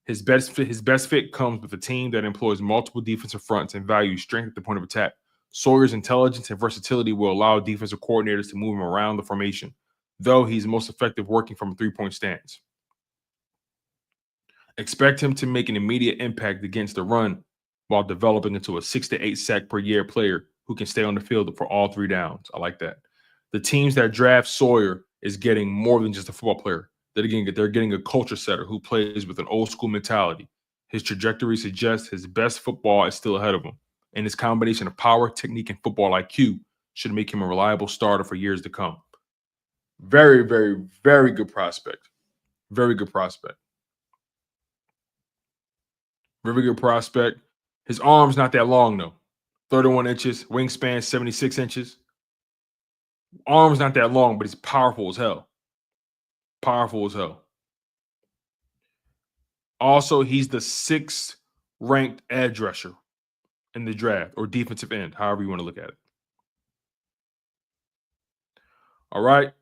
S1: His best fit comes with a team that employs multiple defensive fronts and values strength at the point of attack. Sawyer's intelligence and versatility will allow defensive coordinators to move him around the formation, though he's most effective working from a 3-point stance. Expect him to make an immediate impact against the run while developing into a 6 to 8 sack per year player who can stay on the field for all 3 downs. I like that. The teams that draft Sawyer is getting more than just a football player. They're getting a culture setter who plays with an old school mentality. His trajectory suggests his best football is still ahead of him, and his combination of power, technique, and football IQ should make him a reliable starter for years to come. Very, very, very good prospect. Very good prospect. Very good prospect. His arm's not that long, though. 31 inches, wingspan 76 inches. Arm's not that long, but he's powerful as hell. Powerful as hell. Also, he's the 6th ranked edge rusher in the draft, or defensive end, however you want to look at it. All right.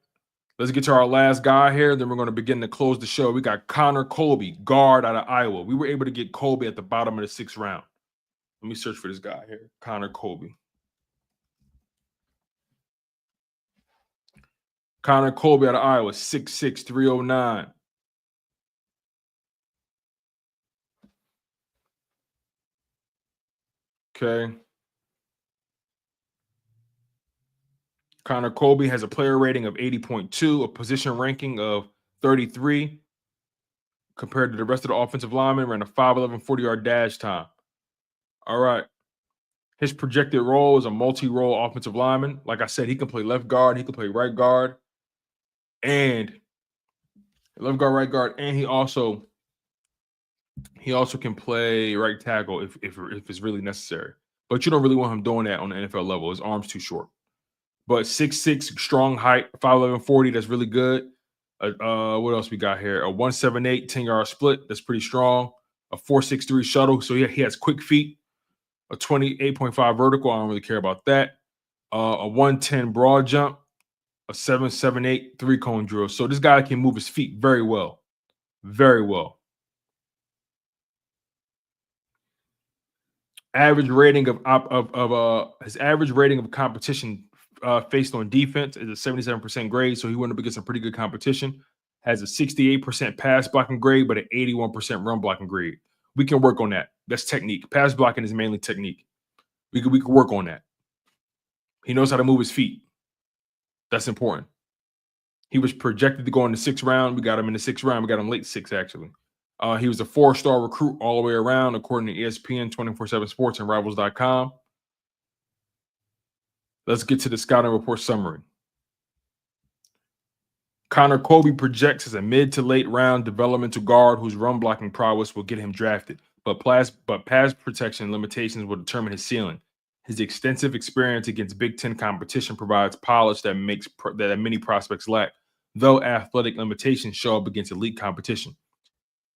S1: Let's get to our last guy here. Then we're going to begin to close the show. We got Connor Colby, guard out of Iowa. We were able to get Colby at the bottom of the 6th round. Let me search for this guy here, Connor Colby. Connor Colby out of Iowa, 6'6", 309. Okay. Connor Colby has a player rating of 80.2, a position ranking of 33. Compared to the rest of the offensive linemen, ran a 5'11", 40-yard dash time. All right. His projected role is a multi-role offensive lineman. Like I said, he can play left guard, he can play right guard, and left guard, right guard, and he also can play right tackle if it's really necessary. But you don't really want him doing that on the NFL level. His arm's too short. But 6'6", strong height, 5'11", 40, that's really good. What else we got here? A 178 10-yard split. That's pretty strong. A 4.63 shuttle. So he has quick feet. A 28.5 vertical. I don't really care about that. A 110 broad jump. A 7.78 3-cone drill. So this guy can move his feet very well. Very well. Average rating of his average rating of competition faced on defense is a 77% grade. So he went up against some pretty good competition. Has a 68% pass blocking grade, but an 81% run blocking grade. We can work on that. That's technique. Pass blocking is mainly technique. We could work on that. He knows how to move his feet. That's important. He was projected to go in the 6th round. We got him in the 6th round. We got him late 6, actually. He was a 4-star recruit all the way around, according to ESPN, 24/7 Sports, and Rivals.com. Let's get to the scouting report summary. Connor Colby projects as a mid to late round developmental guard whose run blocking prowess will get him drafted, but pass protection limitations will determine his ceiling. His extensive experience against Big Ten competition provides polish that many prospects lack, though athletic limitations show up against elite competition.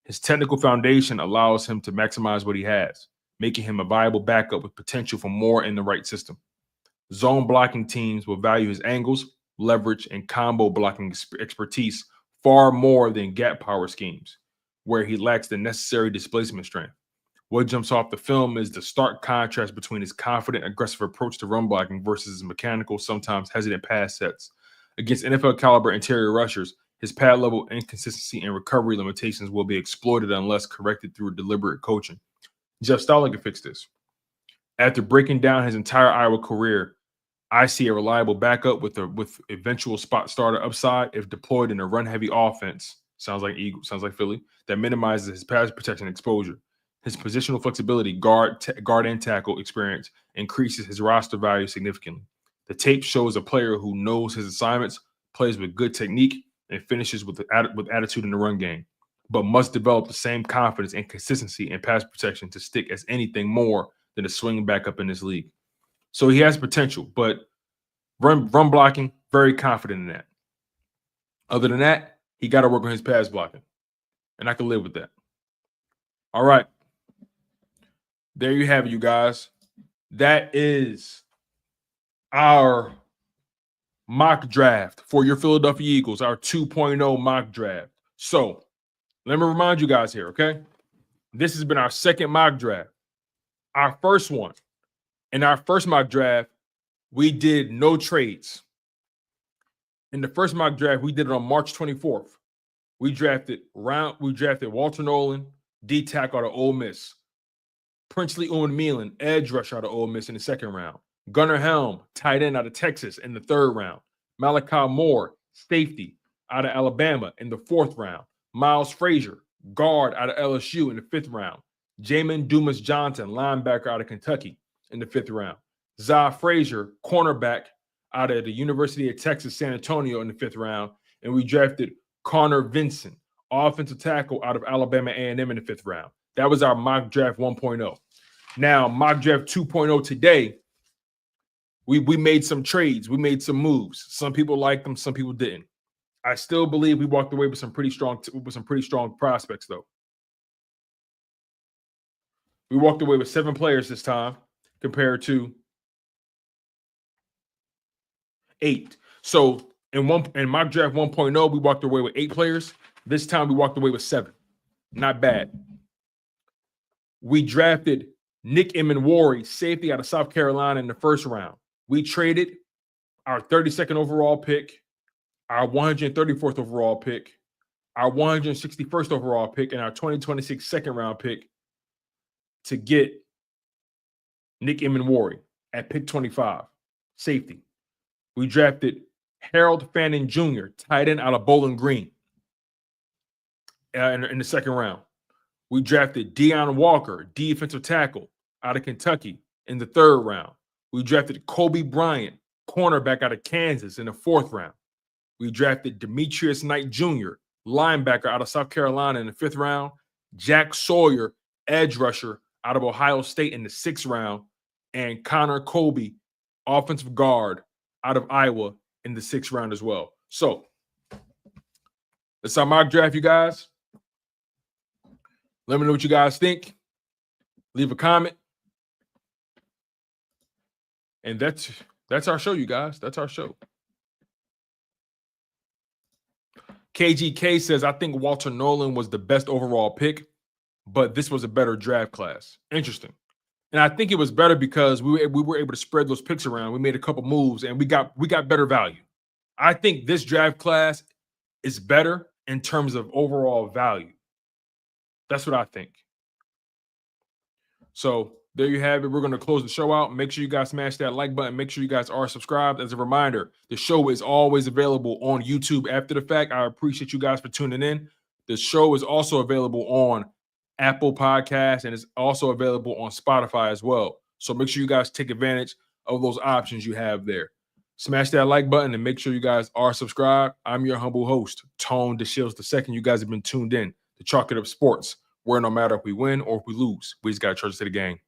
S1: His technical foundation allows him to maximize what he has, making him a viable backup with potential for more in the right system. Zone blocking teams will value his angles, leverage, and combo blocking expertise far more than gap power schemes, where he lacks the necessary displacement strength. What jumps off the film is the stark contrast between his confident, aggressive approach to run blocking versus his mechanical, sometimes hesitant pass sets. Against NFL caliber interior rushers, his pad level inconsistency and recovery limitations will be exploited unless corrected through deliberate coaching. Jeff Stalling can fix this. After breaking down his entire Iowa career, I see a reliable backup with eventual spot starter upside if deployed in a run-heavy offense. Sounds like Philly, that minimizes his pass protection exposure. His positional flexibility, guard and tackle experience increases his roster value significantly. The tape shows a player who knows his assignments, plays with good technique, and finishes with attitude in the run game, but must develop the same confidence and consistency in pass protection to stick as anything more than a swing backup in this league. So he has potential, but run blocking, very confident in that. Other than that, he got to work on his pass blocking, and I can live with that. All right. There you have it, you guys. That is our mock draft for your Philadelphia Eagles, our 2.0 mock draft. So let me remind you guys here, okay? This has been our second mock draft. Our first one. In our first mock draft, we did no trades. In the first mock draft, we did it on March 24th. We drafted Walter Nolan, D-tackle out of Ole Miss. Princely Uwemilin, edge rusher out of Ole Miss in the 2nd round. Gunnar Helm, tight end out of Texas in the 3rd round. Malachi Moore, safety out of Alabama in the 4th round. Miles Frazier, guard out of LSU in the 5th round. Jamin Dumas-Johnson, linebacker out of Kentucky in the 5th round. Zah Frazier, cornerback out of the University of Texas, San Antonio in the 5th round. And we drafted Connor Vincent, offensive tackle out of Alabama A&M in the 5th round. That was our mock draft 1.0. Now, mock draft 2.0 today, we made some trades. We made some moves. Some people liked them, some people didn't. I still believe we walked away with some pretty strong prospects, though. We walked away with 7 players this time compared to 8. So in mock draft 1.0, we walked away with 8 players. This time we walked away with 7. Not bad. We drafted Nick Emmanwori, safety out of South Carolina in the 1st round. We traded our 32nd overall pick, our 134th overall pick, our 161st overall pick, and our 2026 2nd round pick to get Nick Emmanwori at pick 25, safety. We drafted Harold Fannin Jr., tight end out of Bowling Green in the 2nd round. We drafted Deion Walker, defensive tackle out of Kentucky in the 3rd round. We drafted Kobe Bryant, cornerback out of Kansas in the 4th round. We drafted Demetrius Knight Jr., linebacker out of South Carolina in the 5th round. Jack Sawyer, edge rusher out of Ohio State in the 6th round. And Connor Colby, offensive guard out of Iowa in the 6th round as well. So That's our mock draft, you guys. Let me know what you guys think. Leave a comment. And that's our show, you guys. That's our show. KGK says, I think Walter Nolan was the best overall pick, but this was a better draft class. Interesting. And I think it was better because we were able to spread those picks around. We made a couple moves and we got better value. I think this draft class is better in terms of overall value. That's what I think. So there you have it. We're going to close the show out. Make sure you guys smash that like button. Make sure you guys are subscribed. As a reminder, the show is always available on YouTube after the fact. I appreciate you guys for tuning in. The show is also available on Apple Podcasts and it's also available on Spotify as well. So make sure you guys take advantage of those options you have there. Smash that like button and make sure you guys are subscribed. I'm your humble host, Tone DeShields II. You guys have been tuned in to Chalk It Up Sports, where no matter if we win or if we lose, we just got to charge to the game.